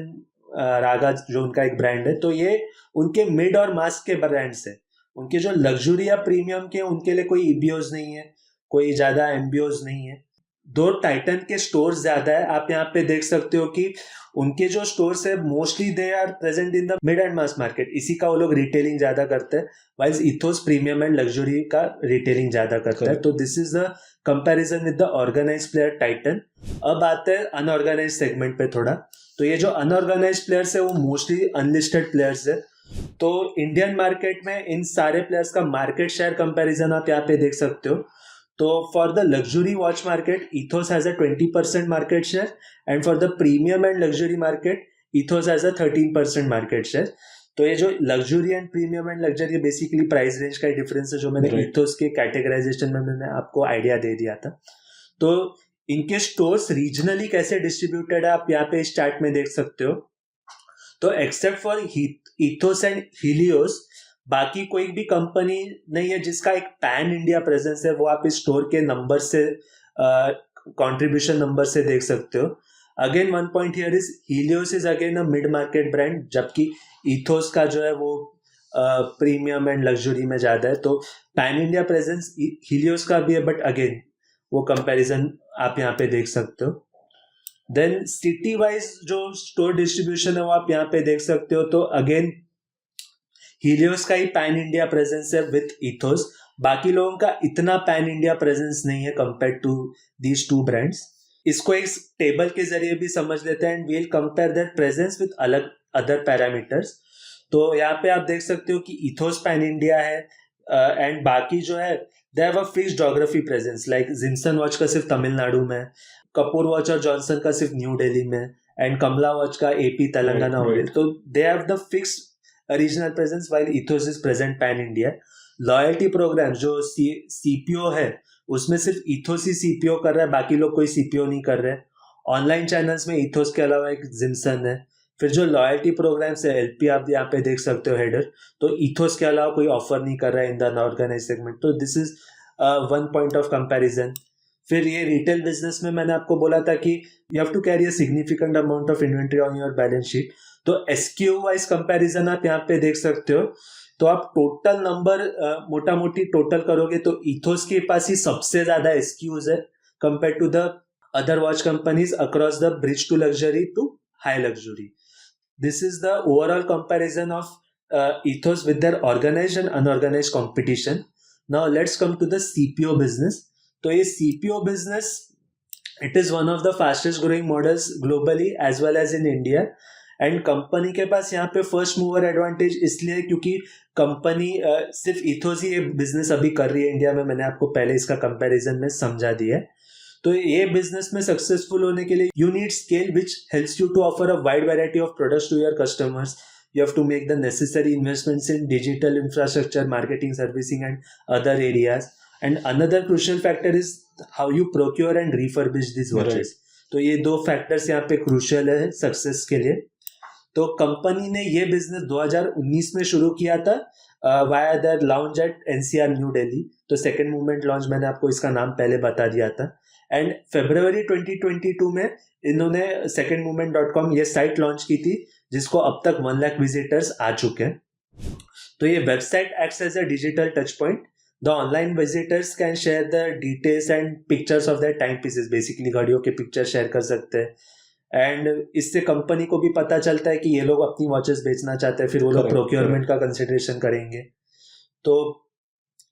Raga जो उनका एक ब्रांड है, तो ये उनके मिड और मास के ब्रांड्स है। उनके जो लग्जरी या प्रीमियम के उनके लिए कोई ईबीओज नहीं है, कोई ज्यादा एमबीओज नहीं है। दो टाइटन के स्टोर्स ज्यादा है, आप यहाँ पे देख सकते हो कि उनके जो स्टोर्स है mostly they are present in the mid and mass market, इसी का वो लोग रिटेलिंग ज्यादा करते हैं, whilst Ethos premium and luxury का रिटेलिंग ज्यादा करता है। तो this is the comparison with the organise player Titan. अब आते हैं अनऑर्गेनाइज सेगमेंट पे थोड़ा। तो ये जो अनऑर्गेनाइज प्लेयर्स है वो मोस्टली अनलिस्टेड प्लेयर्स है। तो इंडियन मार्केट में इन सारे प्लेयर्स का मार्केट शेयर कंपैरिजन आप यहाँ पे देख सकते हो। तो for the luxury watch market ethos has a 20% market share, and for the premium and luxury market ethos has a 13% market share. तो ये जो luxury and premium and luxury basically price range का ही डिफरेंस है, जो मैंने इथोस के कैटेगराइजेशन में मैंने आपको आइडिया दे दिया था। तो इनके स्टोर्स रीजनली कैसे डिस्ट्रीब्यूटेड है आप यहाँ पे इस चार्ट में देख सकते हो। तो except for ethos and Helios बाकी कोई भी कंपनी नहीं है जिसका एक पैन इंडिया प्रेजेंस है, वो आप इस स्टोर के नंबर से कंट्रीब्यूशन नंबर से देख सकते हो। Again one point here is Helios is again a mid market brand, जबकि इथोस का जो है वो प्रीमियम एंड लग्जरी में ज्यादा है। तो पैन इंडिया प्रेजेंस हीलियोस का भी है, बट अगेन वो कंपैरिजन आप यहाँ पे देख सकते हो। देन सिटी वाइज जो स्टोर डिस्ट्रीब्यूशन है वो आप यहाँ पे देख सकते हो। तो अगेन हीलियोस का ही पैन इंडिया प्रेजेंस है विथ इथोस, बाकी लोगों का इतना पैन इंडिया प्रेजेंस नहीं है compare to these two brands. इसको एक टेबल के जरिए भी समझ लेते हैं, and we'll compare that presence with अलग अदर पैरामीटर्स। तो यहाँ पे आप देख सकते हो कि इथोस पैन इंडिया है, एंड बाकी जो है they have a fixed geography presence, like Johnson watch का सिर्फ तमिलनाडु में, कपूर वॉच और जॉनसन का सिर्फ न्यू दिल्ली में, एंड कमला वॉच का एपी तेलंगाना हो गया। तो they have the fixed regional presence while Ethos is present pan India. Loyalty program जो सीपीओ है उसमें सिर्फ इथोस ही सीपीओ कर रहा है, बाकी लोग कोई सीपीओ नहीं कर रहे। ऑनलाइन चैनल्स में इथोस के अलावा एक जिनसन है। फिर जो लॉयल्टी प्रोग्राम्स है एलपी आप यहाँ पे देख सकते हो हेडर, तो इथोस के अलावा कोई ऑफर नहीं कर रहा है इन द अनऑर्गेनाइज सेगमेंट। तो this is one point of comparison. फिर ये रिटेल बिजनेस में मैंने आपको बोला था कि you have to carry a significant amount of inventory on your balance sheet. तो एसक्यू वाइज कंपैरिजन आप यहाँ पे देख सकते हो। तो आप टोटल नंबर मोटा मोटी टोटल करोगे तो इथोस के पास ही सबसे ज्यादा एसक्यूज है compare to the other watch companies across the bridge to luxury to high luxury. This is the overall comparison of Ethos with their organized and unorganised competition. Now let's come to the CPO business. तो ये CPO business it is one of the fastest growing models globally as well as in India, and company के पास यहाँ पे फर्स्ट मूवर एडवांटेज इसलिए क्योंकि कंपनी सिर्फ इथोस ही ये बिजनेस अभी कर रही है इंडिया में। मैंने आपको पहले इसका कंपैरिजन में समझा दिया है। तो ये बिजनेस में सक्सेसफुल होने के लिए you need scale which helps you to offer a wide variety of products to your customers. You have to make the necessary investments in digital infrastructure, marketing, servicing, and other areas. And another crucial factor is how you procure and refurbish these watches. तो ये दो फैक्टर्स यहाँ पे क्रूशियल है सक्सेस के लिए। तो कंपनी ने ये बिजनेस 2019 में शुरू किया था via the launch eight NCR new Delhi. तो सेकेंड मूवमेंट लॉन्च मैंने आपको इसका नाम पहले बता दिया था। एंड फरवरी 2022 में इन्होंने secondmovement.com ये साइट लॉन्च की थी, जिसको अब तक 1 लाख विजिटर्स आ चुके हैं। तो ये website acts as a digital touch point. The online visitors can share the details and pictures of their time pieces, basically घड़ियों के पिक्चर शेयर कर सकते हैं। एंड इससे कंपनी को भी पता चलता है कि ये लोग अपनी वॉचेस बेचना चाहते हैं, फिर वो लोग प्रोक्योरमेंट का कंसिडरेशन करेंगे। तो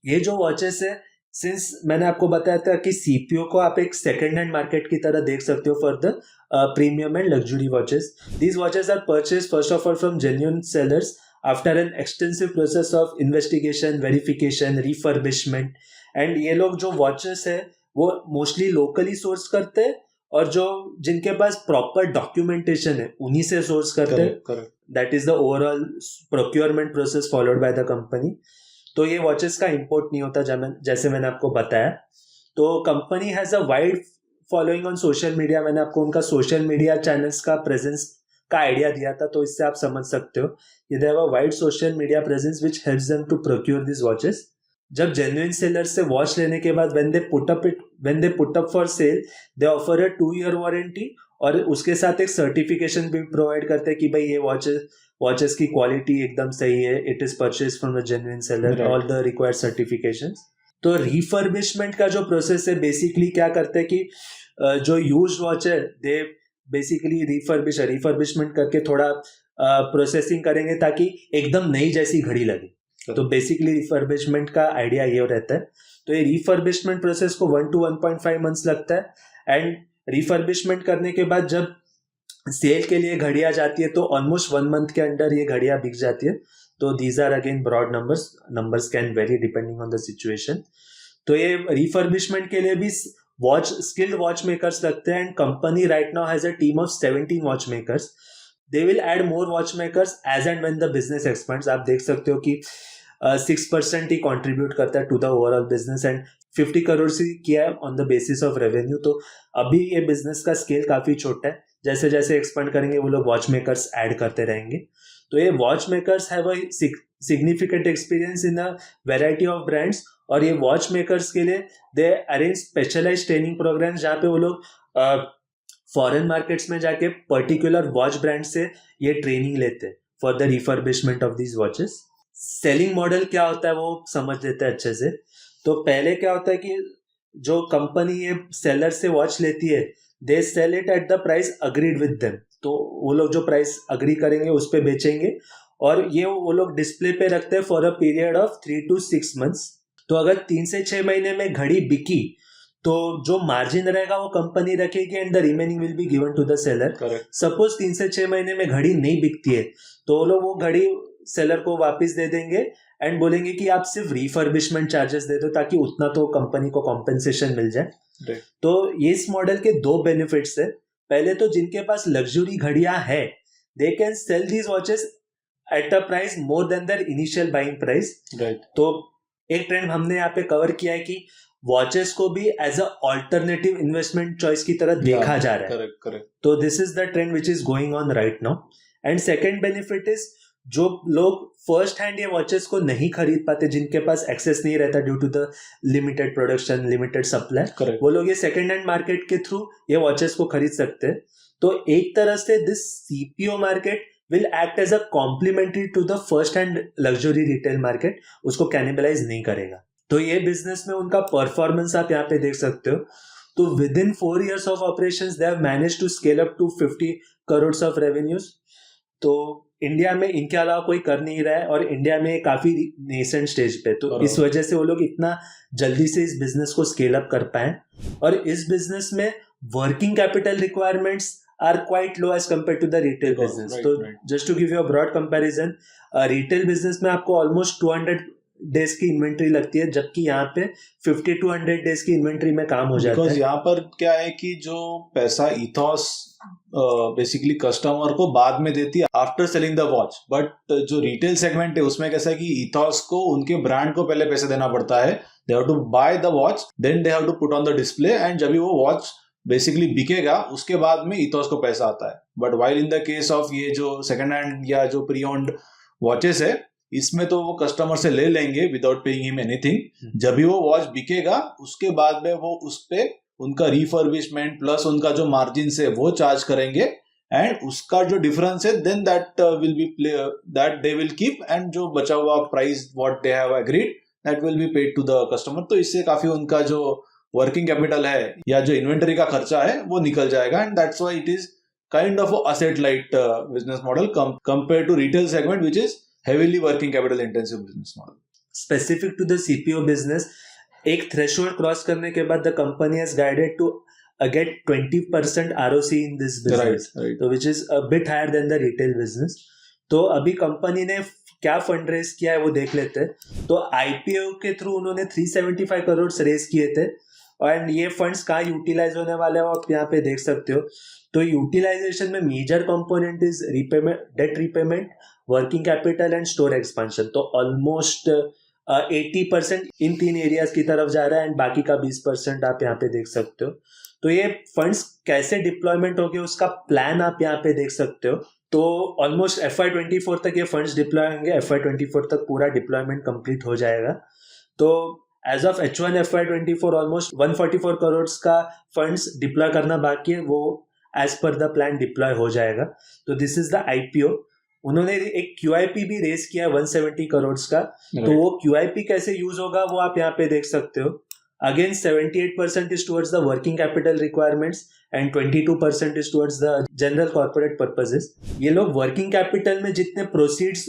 ये जो वॉचेस है, सिंस मैंने आपको बताया था कि सीपीओ को आप एक सेकेंड हैंड मार्केट की तरह देख सकते हो for the premium and luxury watches. These watches are purchase first of all from genuine sellers after an extensive process of investigation, verification, refurbishment. And ये लोग जो वॉचेस है वो मोस्टली लोकली सोर्स करते हैं, और जो जिनके पास प्रॉपर डॉक्यूमेंटेशन है उन्हीं से सोर्स करते हैं। That is the overall procurement process followed by the company. तो ये वॉचेस का इंपोर्ट नहीं होता जैसे मैंने आपको बताया। तो company has a wide following on social media. मैंने आपको उनका सोशल मीडिया चैनल्स का प्रेजेंस का आइडिया दिया था, तो इससे आप समझ सकते हो they have a wide social media presence which helps them to procure this watches. जब जेन्युइन सेलर से वॉच लेने के बाद when they put up for sale, they offer a 2 year warranty और उसके साथ एक सर्टिफिकेशन भी प्रोवाइड करते हैं कि भाई ये वॉचेस की क्वालिटी एकदम सही है, it is purchase from the genuine seller, all the required certifications. तो रिफर्बिशमेंट का जो प्रोसेस है बेसिकली क्या करते हैं कि जो यूज्ड वॉच है दे बेसिकली रिफर्बिशमेंट करके थोड़ा प्रोसेसिंग करेंगे ताकि एकदम नई जैसी घड़ी लगे। तो बेसिकली रिफर्बिशमेंट का आइडिया ये रहता है। तो ये रिफर्बिशमेंट प्रोसेस को 1 to 1.5 months लगता है एंड रिफर्बिशमेंट करने के बाद जब सेल के लिए घड़ियां जाती है तो ऑलमोस्ट 1 month के अंदर ये घड़ियां बिक जाती है। तो these are again broad numbers can vary depending on the situation. तो ये रिफर्बिशमेंट के लिए भी स्किल्ड वॉच मेकर्स लगते हैं and company right now has a team of 17 watch makers. They will add more watch makers as and when the business expands. आप देख सकते हो कि 6% ही कंट्रीब्यूट करता है to the overall business and 50 crore से किया है on the basis of revenue. तो अभी ये बिजनेस का स्केल काफी छोटा है, जैसे जैसे एक्सपेंड करेंगे वो लोग वॉच मेकर्स ऐड करते रहेंगे। तो ये watch makers have a significant experience in a variety of brands और ये वॉच मेकर्स के लिए दे अरेंज स्पेशलाइज ट्रेनिंग प्रोग्राम जहाँ पे वो लोग फॉरेन मार्केट्स में जाके पर्टिकुलर वॉच ब्रांड से ये ट्रेनिंग लेते हैं for the refurbishment of these watches. Selling model क्या होता है वो समझ लेते हैं अच्छे से। तो पहले क्या होता है कि जो कंपनी ये सेलर से वॉच लेती है they sell it at the price agreed with them. तो वो लोग जो प्राइस अग्री करेंगे उस पे बेचेंगे और ये वो लोग डिस्प्ले पे रखते हैं for a period of 3 to 6 months। तो अगर 3 से 6 महीने में घड़ी बिकी तो जो मार्जिन रहेगा वो कंपनी रखेगी and the remaining will be given to the seller. Suppose 3 से 6 महीने में घड़ी नहीं बिकती है तो वो लोग वो घड़ी सेलर को वापस दे देंगे एंड बोलेंगे कि आप सिर्फ रिफर्बिशमेंट चार्जेस दे दो ताकि उतना तो कंपनी को कॉम्पेंसेशन मिल जाए। तो ये इस मॉडल के 2 बेनिफिट्स है। पहले तो जिनके पास लग्जरी घड़ियां है they can sell these watches at a price more than their initial buying price. तो एक ट्रेंड हमने यहाँ पे कवर किया है कि वॉचेस को भी as a alternative investment choice की तरह देखा जा रहा है। करेक्ट। तो this is the trend which is going on right now. And second benefit is जो लोग फर्स्ट हैंड ये वॉचेस को नहीं खरीद पाते, जिनके पास एक्सेस नहीं रहता due to the limited production, limited supply, वो लोग ये सेकेंड हैंड मार्केट के थ्रू ये वॉचेस को खरीद सकते हैं। तो एक तरह से this CPO market will act as a complementary to the first hand luxury retail market, उसको कैनिबलाइज नहीं करेगा। तो ये बिजनेस में उनका परफॉर्मेंस आप यहाँ पे देख सकते हो। तो within 4 years of operations they have managed to scale up to 50 crores of revenues. तो इंडिया में इनके अलावा कोई कर नहीं रहा है और इंडिया में काफी नेसेंट स्टेज पे, तो इस वजह से वो लोग इतना जल्दी से इस बिजनेस को स्केल अप कर पाए। और इस बिजनेस में working capital requirements are quite low as compared to the retail business. तो just to give you a broad comparison, retail business में आपको ऑलमोस्ट 200 डेज की इन्वेंट्री लगती है, जबकि यहाँ पे 50 to 100 डेज की इन्वेंट्री में काम हो जाता है। यहाँ पर क्या है कि जो पैसा इथॉस बेसिकली कस्टमर को बाद में देती है after selling the watch, but जो रिटेल सेगमेंट है उसमें कैसा है कि इथॉस को उनके ब्रांड को पहले पैसे देना पड़ता है। They have to buy the watch, then they have to put on the display, and जब भी वो वॉच बेसिकली बिकेगा उसके बाद में इथॉस को पैसा आता है। But while in the case of ये जो सेकंड हैंड या जो प्री ओन्ड वॉचेस है, इसमें तो वो कस्टमर से ले लेंगे विदाउट पेइंग हिम एनीथिंग। जब भी वो वॉच बिकेगा उसके बाद में वो उस पे उनका रिफर्बिशमेंट प्लस उनका जो मार्जिन है वो चार्ज करेंगे, एंड उसका जो डिफरेंस है then that will be that they will keep, and जो बचा हुआ price what they have agreed that will be paid to the customer. तो इससे काफी उनका जो वर्किंग कैपिटल है या जो इन्वेंटरी का खर्चा है वो निकल जाएगा, and that's why it is kind of asset light business model compared to retail segment, which is heavily working capital intensive business model. Specific to the CPO business, एक threshold cross करने के बाद the company has guided to get 20% ROC in this business, right. So which is a bit higher than the retail business. तो अभी कंपनी ने क्या फंड रेज किया है वो देख लेते हैं। तो IPO के थ्रू उन्होंने 375 करोड़ रेज किए थे, एंड ये फंड्स कहाँ यूटिलाइज होने वाले हो आप यहाँ पे देख सकते हो। तो यूटिलाइजेशन में major component is repayment, debt repayment, working capital and store expansion. तो ऑलमोस्ट 80% इन 3 एरियाज की तरफ जा रहा है, एंड बाकी का 20% आप यहाँ पे देख सकते हो। तो ये फंड्स कैसे डिप्लॉयमेंट होंगे उसका प्लान आप यहाँ पे देख सकते हो। तो ऑलमोस्ट FY24 तक ये फंड्स डिप्लॉय होंगे, FY24 तक पूरा डिप्लॉयमेंट कंप्लीट हो जाएगा। तो as of H1 FY24 almost 144 crore का फंड्स डिप्लॉय करना बाकी है, वो as per the plan deploy हो जाएगा। तो दिस इज द IPO। उन्होंने एक QIP भी रेस किया 170 करोड़ का। तो वो QIP कैसे यूज होगा वो आप यहाँ पे देख सकते हो। Again 78% is towards the working capital requirements and 22% is towards the general corporate purposes. ये लोग वर्किंग कैपिटल में जितने प्रोसीड्स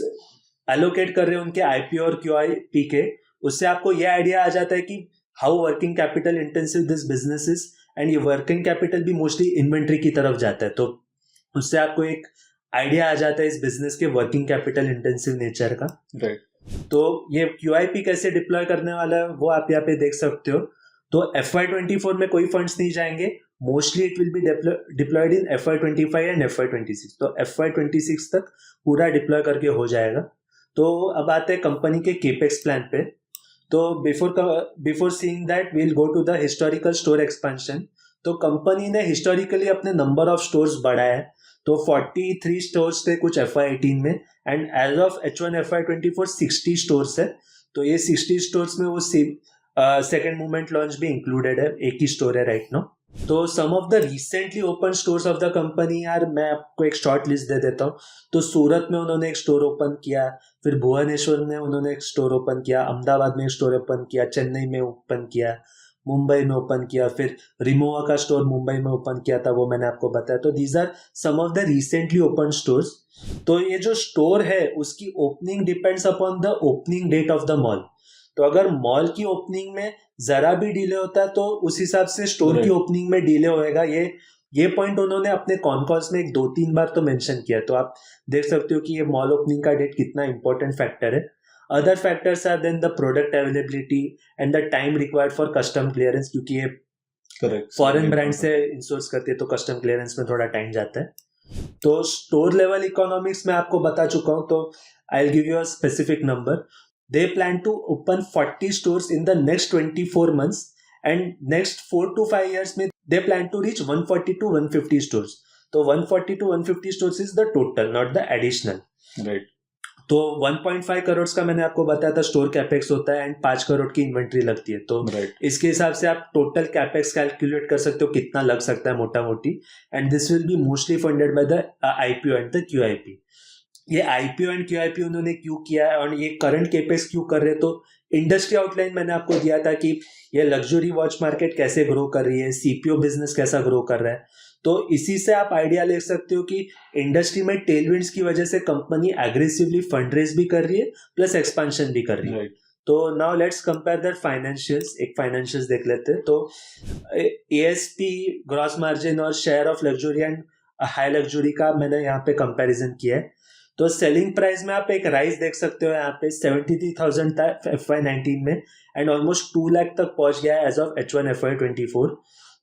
एलोकेट कर रहे हैं उनके IPO और QIP के, उससे आपको ये आइडिया आ जाता है कि how working capital intensive this business is. And ये वर्किंग कैपिटल भी मोस्टली इन्वेंट्री की तरफ जाता है, तो उससे आपको एक आइडिया आ जाता है इस बिजनेस के वर्किंग कैपिटल इंटेंसिव नेचर का। राइट। तो ये QIP कैसे डिप्लॉय करने वाला है वो आप यहाँ पे देख सकते हो। तो FY24 में कोई फंड्स नहीं जाएंगे, mostly it will be diploid in FY25 and FY26। तो FY26 तक पूरा डिप्लॉय करके हो जाएगा। तो अब आते हैं कंपनी के केपेक्स प्लान पे। तो before seeing that we will go to the historical store expansion. तो कंपनी ने हिस्टोरिकली अपने नंबर ऑफ स्टोर्स बढ़ाया है। तो 43 स्टोर्स थे कुछ FY18 में, and as of H1 FY24 60 stores है। तो ये 60 स्टोर्स में वो सेकेंड मूवमेंट लॉन्च भी इंक्लूडेड है, एक ही स्टोर है राइट नाउ। तो some of the recently open stores of the company, यार मैं आपको एक शॉर्ट लिस्ट दे देता हूँ। तो सूरत में उन्होंने एक स्टोर ओपन किया, फिर भुवनेश्वर में उन्होंने एक स्टोर ओपन किया, अहमदाबाद में एक स्टोर ओपन किया, चेन्नई में ओपन किया, मुंबई में ओपन किया, फिर रिमोवा का स्टोर मुंबई में ओपन किया था, वो मैंने आपको बताया। तो these are some of the recently open stores. तो ये जो स्टोर है उसकी opening depends upon the opening date of the mall. तो अगर मॉल की ओपनिंग में जरा भी डिले होता है तो उस हिसाब से स्टोर की ओपनिंग में डिले होएगा। ये पॉइंट उन्होंने अपने कॉन्कॉल्स में 2-3 बार तो मेंशन किया। तो आप देख सकते हो कि ये मॉल ओपनिंग का डेट कितना इंपॉर्टेंट फैक्टर है। Other factors are then the product availability and the time required for custom clearance, क्योंकि ये फॉरेन ब्रांड से इंसोर्स करती है तो कस्टम क्लियरेंस में थोड़ा टाइम जाता है। तो स्टोर लेवल इकोनॉमिक्स में आपको बता चुका हूँ। तो I will give you a specific number. They plan to open 40 stores in the next 24 months, and next 4 to 5 years में they plan to reach 140 to 150 stores. तो 140 to 150 stores is the total, not the additional. Right. तो 1.5 करोड़ का मैंने आपको बताया था स्टोर कैपेक्स होता है, एंड 5 करोड़ की इन्वेंट्री लगती है। तो इसके हिसाब से आप टोटल कैपेक्स कैलकुलेट कर सकते हो कितना लग सकता है मोटा मोटी। And this will be mostly funded by the IPO and the QIP। ये IPO एंड QIP उन्होंने क्यों किया है और ये करंट केपेक्स क्यों कर रहे हैं? तो इंडस्ट्री आउटलाइन मैंने आपको दिया था कि ये लग्जरी वॉच मार्केट कैसे ग्रो कर रही है, CPO बिजनेस कैसा ग्रो कर रहा है। तो इसी से आप आइडिया ले सकते हो कि इंडस्ट्री में टेलविंड्स की वजह से कंपनी एग्रेसिवली फंड रेज भी कर रही है प्लस एक्सपेंशन भी कर रही है। तो now let's compare that financials. एक फाइनेंशियल्स देख लेते हैं। तो ASP, ग्रॉस मार्जिन और share of luxury and high luxury का मैंने यहाँ पे कंपैरिजन किया है। तो सेलिंग प्राइस में आप एक राइज देख सकते हो यहाँ पे 73,000 था FY19 में, एंड ऑलमोस्ट 2 लाख तक पहुंच गया है एज ऑफ H1 FY24।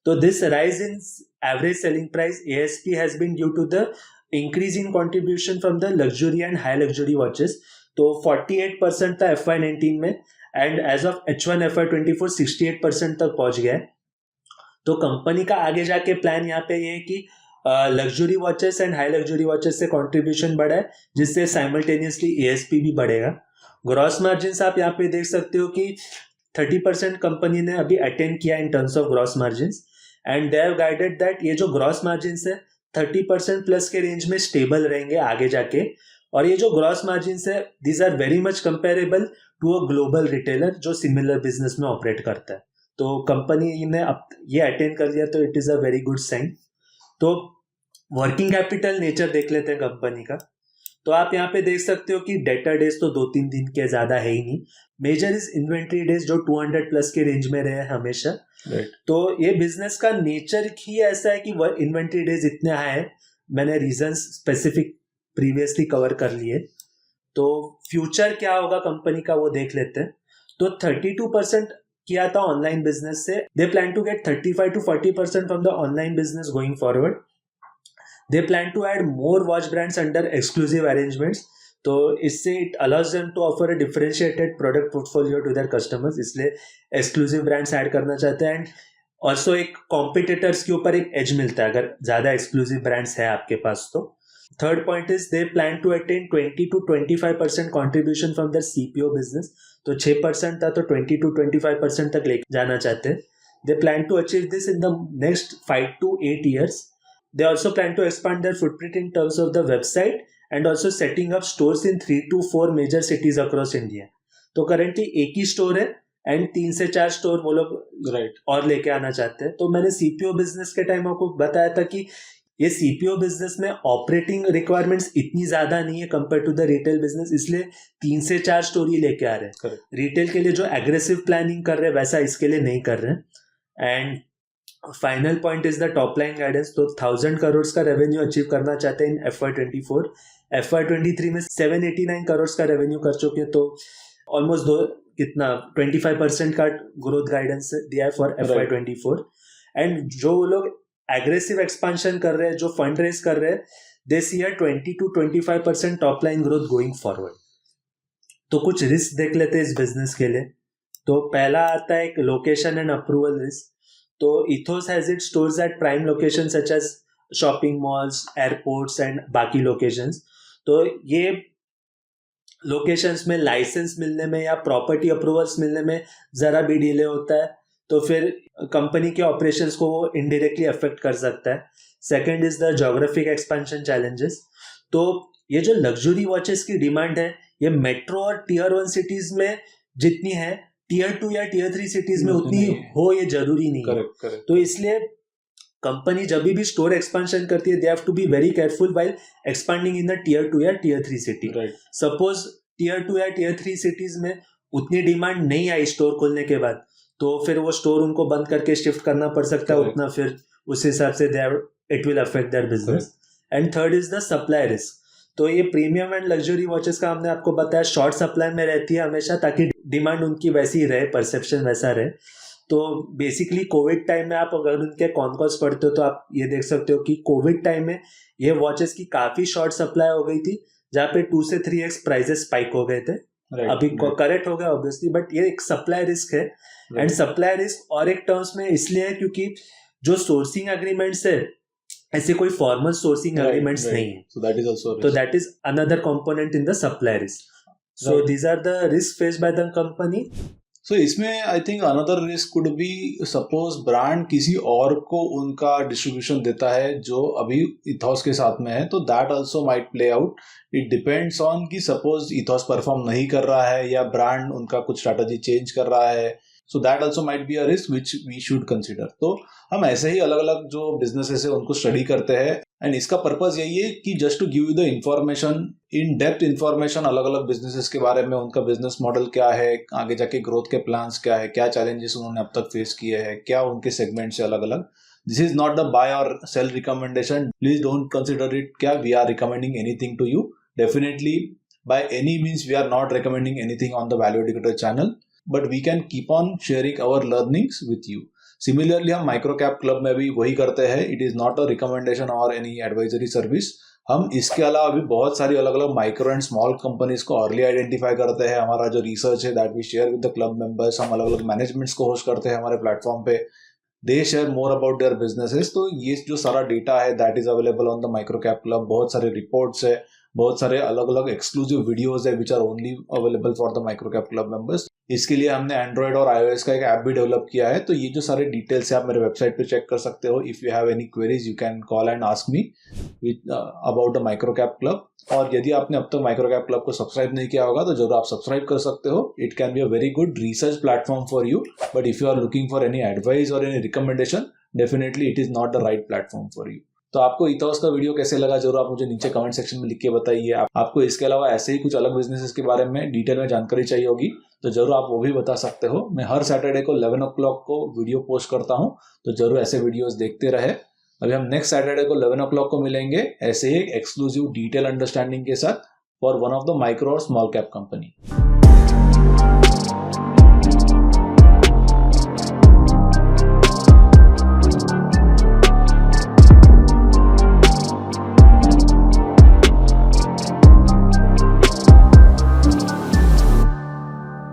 तो this rise in average selling price ASP has been due to the increase in contribution from the luxury and high luxury watches. तो 48% था FY19 में, and as of H1 FY24 68% तक पहुंच गया है। तो कंपनी का आगे जाके प्लान यहाँ पे ये है कि luxury watches and high luxury watches से कंट्रीब्यूशन बढ़ा है, जिससे साइमल्टेनियसली ASP भी बढ़ेगा। ग्रॉस मार्जिन आप यहाँ पे देख सकते हो कि 30% कंपनी ने अभी अटेन किया in terms of gross margin, and they have guided that ये जो ग्रॉस मार्जिन है 30% प्लस के रेंज में स्टेबल रहेंगे आगे जाके। और ये जो ग्रॉस मार्जिन है these are very much comparable to a global retailer जो सिमिलर बिजनेस में ऑपरेट करता है। तो कंपनी ने अब ये अटेन कर लिया तो it is a very good sign. तो वर्किंग कैपिटल नेचर देख लेते हैं कंपनी का। तो आप यहाँ पे देख सकते हो कि डेटर डेज तो 2-3 दिन के ज्यादा है ही नहीं। मेजर इज इन्वेंट्री डेज जो 200 प्लस के रेंज में रहे हमेशा। तो ये बिजनेस का नेचर ही ऐसा है कि इन्वेंट्री डेज इतने हाई है। मैंने रीजंस स्पेसिफिक प्रीवियसली कवर कर लिए। तो फ्यूचर क्या होगा कंपनी का वो देख लेते हैं। तो 32% किया था ऑनलाइन बिजनेस से। They plan to get 35 to 40% from the online business going forward. They plan to add more watch brands under exclusive arrangements. तो इससे it allows them to offer a differentiated product portfolio to their customers, इसलिए एक्सक्लूसिव ब्रांड्स ऐड करना चाहते हैं। एंड ऑल्सो एक कॉम्पिटिटर्स के ऊपर एक एज मिलता है अगर ज्यादा एक्सक्लूसिव ब्रांड्स है आपके पास। तो Third point is they plan to attain 20 to 25% contribution from their CPO business. तो 6% था तो 20 to 25% तक लेके जाना चाहते हैं. They plan to achieve this in the next 5 to 8 years. They also plan to expand their footprint in terms of the website and also setting up stores in 3 to 4 major cities across India. तो currently एक ही स्टोर है एंड 3 से 4 स्टोर वो लोग और लेके आना चाहते हैं. तो मैंने सीपीओ बिजनेस के टाइम आपको बताया था कि ये सीपीओ बिजनेस में ऑपरेटिंग रिक्वायरमेंट्स इतनी ज्यादा नहीं है compare to the retail business, इसलिए 3 से 4 स्टोर ही लेके आ रहे हैं. रिटेल के लिए जो एग्रेसिव प्लानिंग कर रहे हैं वैसा इसके लिए नहीं कर रहे हैं. And final point is the top line guidance. तो 1000 करोड़ का रेवेन्यू अचीव करना चाहते हैं इन FY24. FY23 में 789 करोड़ का रेवेन्यू कर चुके हैं, तो ऑलमोस्ट 25% का ग्रोथ गाइडेंस दिया है फॉर FY24. एंड जो लोग एग्रेसिव एक्सपांशन कर रहे हैं, जो फंड रेज कर रहे हैं, दे सी अ 20 to 25% top line growth going forward. तो कुछ रिस्क देख लेते हैं इस बिजनेस के लिए. तो पहला आता है एक लोकेशन एंड अप्रूवल रिस्क. तो Ethos has it stores at prime location such as shopping malls, airports and बाकी लोकेशंस. तो ये लोकेशंस में लाइसेंस मिलने में या प्रॉपर्टी अप्रूवल्स मिलने में ज़रा भी डिले होता है तो फिर कंपनी के ऑपरेशंस को वो इनडायरेक्टली अफेक्ट कर सकता है. Second is the geographic expansion challenges. तो ये जो लग्जरी वॉचेस की डिमांड है ये मेट्रो और टियर 1 सिटीज में जितनी है टियर 2 या टियर 3 सिटीज में उतनी हो ये जरूरी नहीं है. तो इसलिए कंपनी जब भी स्टोर एक्सपेंशन करती है they have to be very careful while expanding in the tier 2 या टियर 3 सिटी. सपोज टियर 2 या टियर 3 सिटीज में उतनी डिमांड नहीं आई स्टोर खोलने के बाद, तो फिर वो स्टोर उनको बंद करके शिफ्ट करना पड़ सकता है उतना, फिर उस हिसाब से it will affect their business. And third is the supply risk. तो ये प्रीमियम एंड लग्जरी वॉचेस का हमने आपको बताया शॉर्ट सप्लाई में रहती है हमेशा ताकि डिमांड उनकी वैसी रहे, परसेप्शन वैसा रहे. तो बेसिकली कोविड टाइम में आप अगर उनके कॉन्कॉल्स पढ़ते हो तो आप ये देख सकते हो कि कोविड टाइम में ये वॉचेस की काफी शॉर्ट सप्लाई हो गई थी जहाँ पे 2 से 3x प्राइसेस स्पाइक हो गए थे. अभी करेक्ट हो गया ऑब्वियसली, बट ये एक सप्लाई रिस्क है. एंड सप्लाई रिस्क और एक टर्म्स में इसलिए है क्योंकि जो सोर्सिंग एग्रीमेंट्स है ऐसे कोई फॉर्मल सोर्सिंग एग्रीमेंट्स नहीं है. तो that is another component in the supply risk. So these are the risks faced by the company. So इसमें I think another risk could be suppose brand किसी और को उनका डिस्ट्रीब्यूशन देता है जो अभी इथॉस के साथ में है, तो that also might play out. It depends on कि सपोज इथॉस परफॉर्म नहीं कर रहा है या ब्रांड उनका कुछ स्ट्रैटेजी चेंज कर रहा है. So that also might be a risk which we should consider. तो हम ऐसे ही अलग अलग जो बिजनेसेस है उनको स्टडी करते हैं एंड इसका पर्पस यही है कि just to give you the information, in depth information अलग अलग बिजनेसेस के बारे में, उनका बिजनेस मॉडल क्या है, आगे जाके ग्रोथ के प्लान्स क्या है, क्या चैलेंजेस उन्होंने अब तक फेस किए हैं, क्या उनके सेगमेंट से अलग अलग. This is not the buy or sell recommendation. Please don't consider it क्या we are recommending anything to you. Definitely by any means we are not recommending anything on the Value Educator channel, but we can keep on sharing our learnings with you. Similarly हम माइक्रो कैप क्लब में भी वही करते हैं. It is not a recommendation or any advisory service. हम इसके अलावा भी बहुत सारी अलग अलग माइक्रो एंड स्मॉल कंपनीज को अर्ली आइडेंटिफाई करते हैं. हमारा जो रिसर्च है that we share with the club members. हम अलग अलग मैनेजमेंट्स को होस्ट करते हैं हमारे प्लेटफॉर्म पे. They share more about their businesses. तो ये जो सारा डेटा है that is available on the micro cap club. बहुत सारे रिपोर्ट्स है, बहुत सारे अलग अलग एक्सक्लूसिव वीडियोस है which are only available for the micro cap club members. इसके लिए हमने एंड्रॉइड और iOS का एक ऐप भी डेवलप किया है. तो ये जो सारे डिटेल्स है आप मेरे वेबसाइट पे चेक कर सकते हो. If you have any queries you can call and ask me about the micro cap club. और यदि आपने अब तक माइक्रो कैप क्लब को सब्सक्राइब नहीं किया होगा तो जरूर आप सब्सक्राइब कर सकते हो. It can be a very good research platform for you, but if you are looking for any advice or any recommendation definitely it is not the right platform for you. तो आपको इथॉस का वीडियो कैसे लगा जरूर आप मुझे नीचे कमेंट सेक्शन में लिख के बताइए. आपको इसके अलावा ऐसे ही कुछ अलग बिजनेसेस के बारे में डिटेल में जानकारी चाहिए होगी तो जरूर आप वो भी बता सकते हो. मैं हर सैटरडे को 11 o'clock को वीडियो पोस्ट करता हूँ, तो जरूर ऐसे वीडियोस देखते रहे. अभी हम नेक्स्ट सैटरडे को 11 o'clock को मिलेंगे ऐसे ही एक एक्सक्लूसिव डिटेल अंडरस्टैंडिंग के साथ for one of the micro और स्मॉल कैप कंपनी.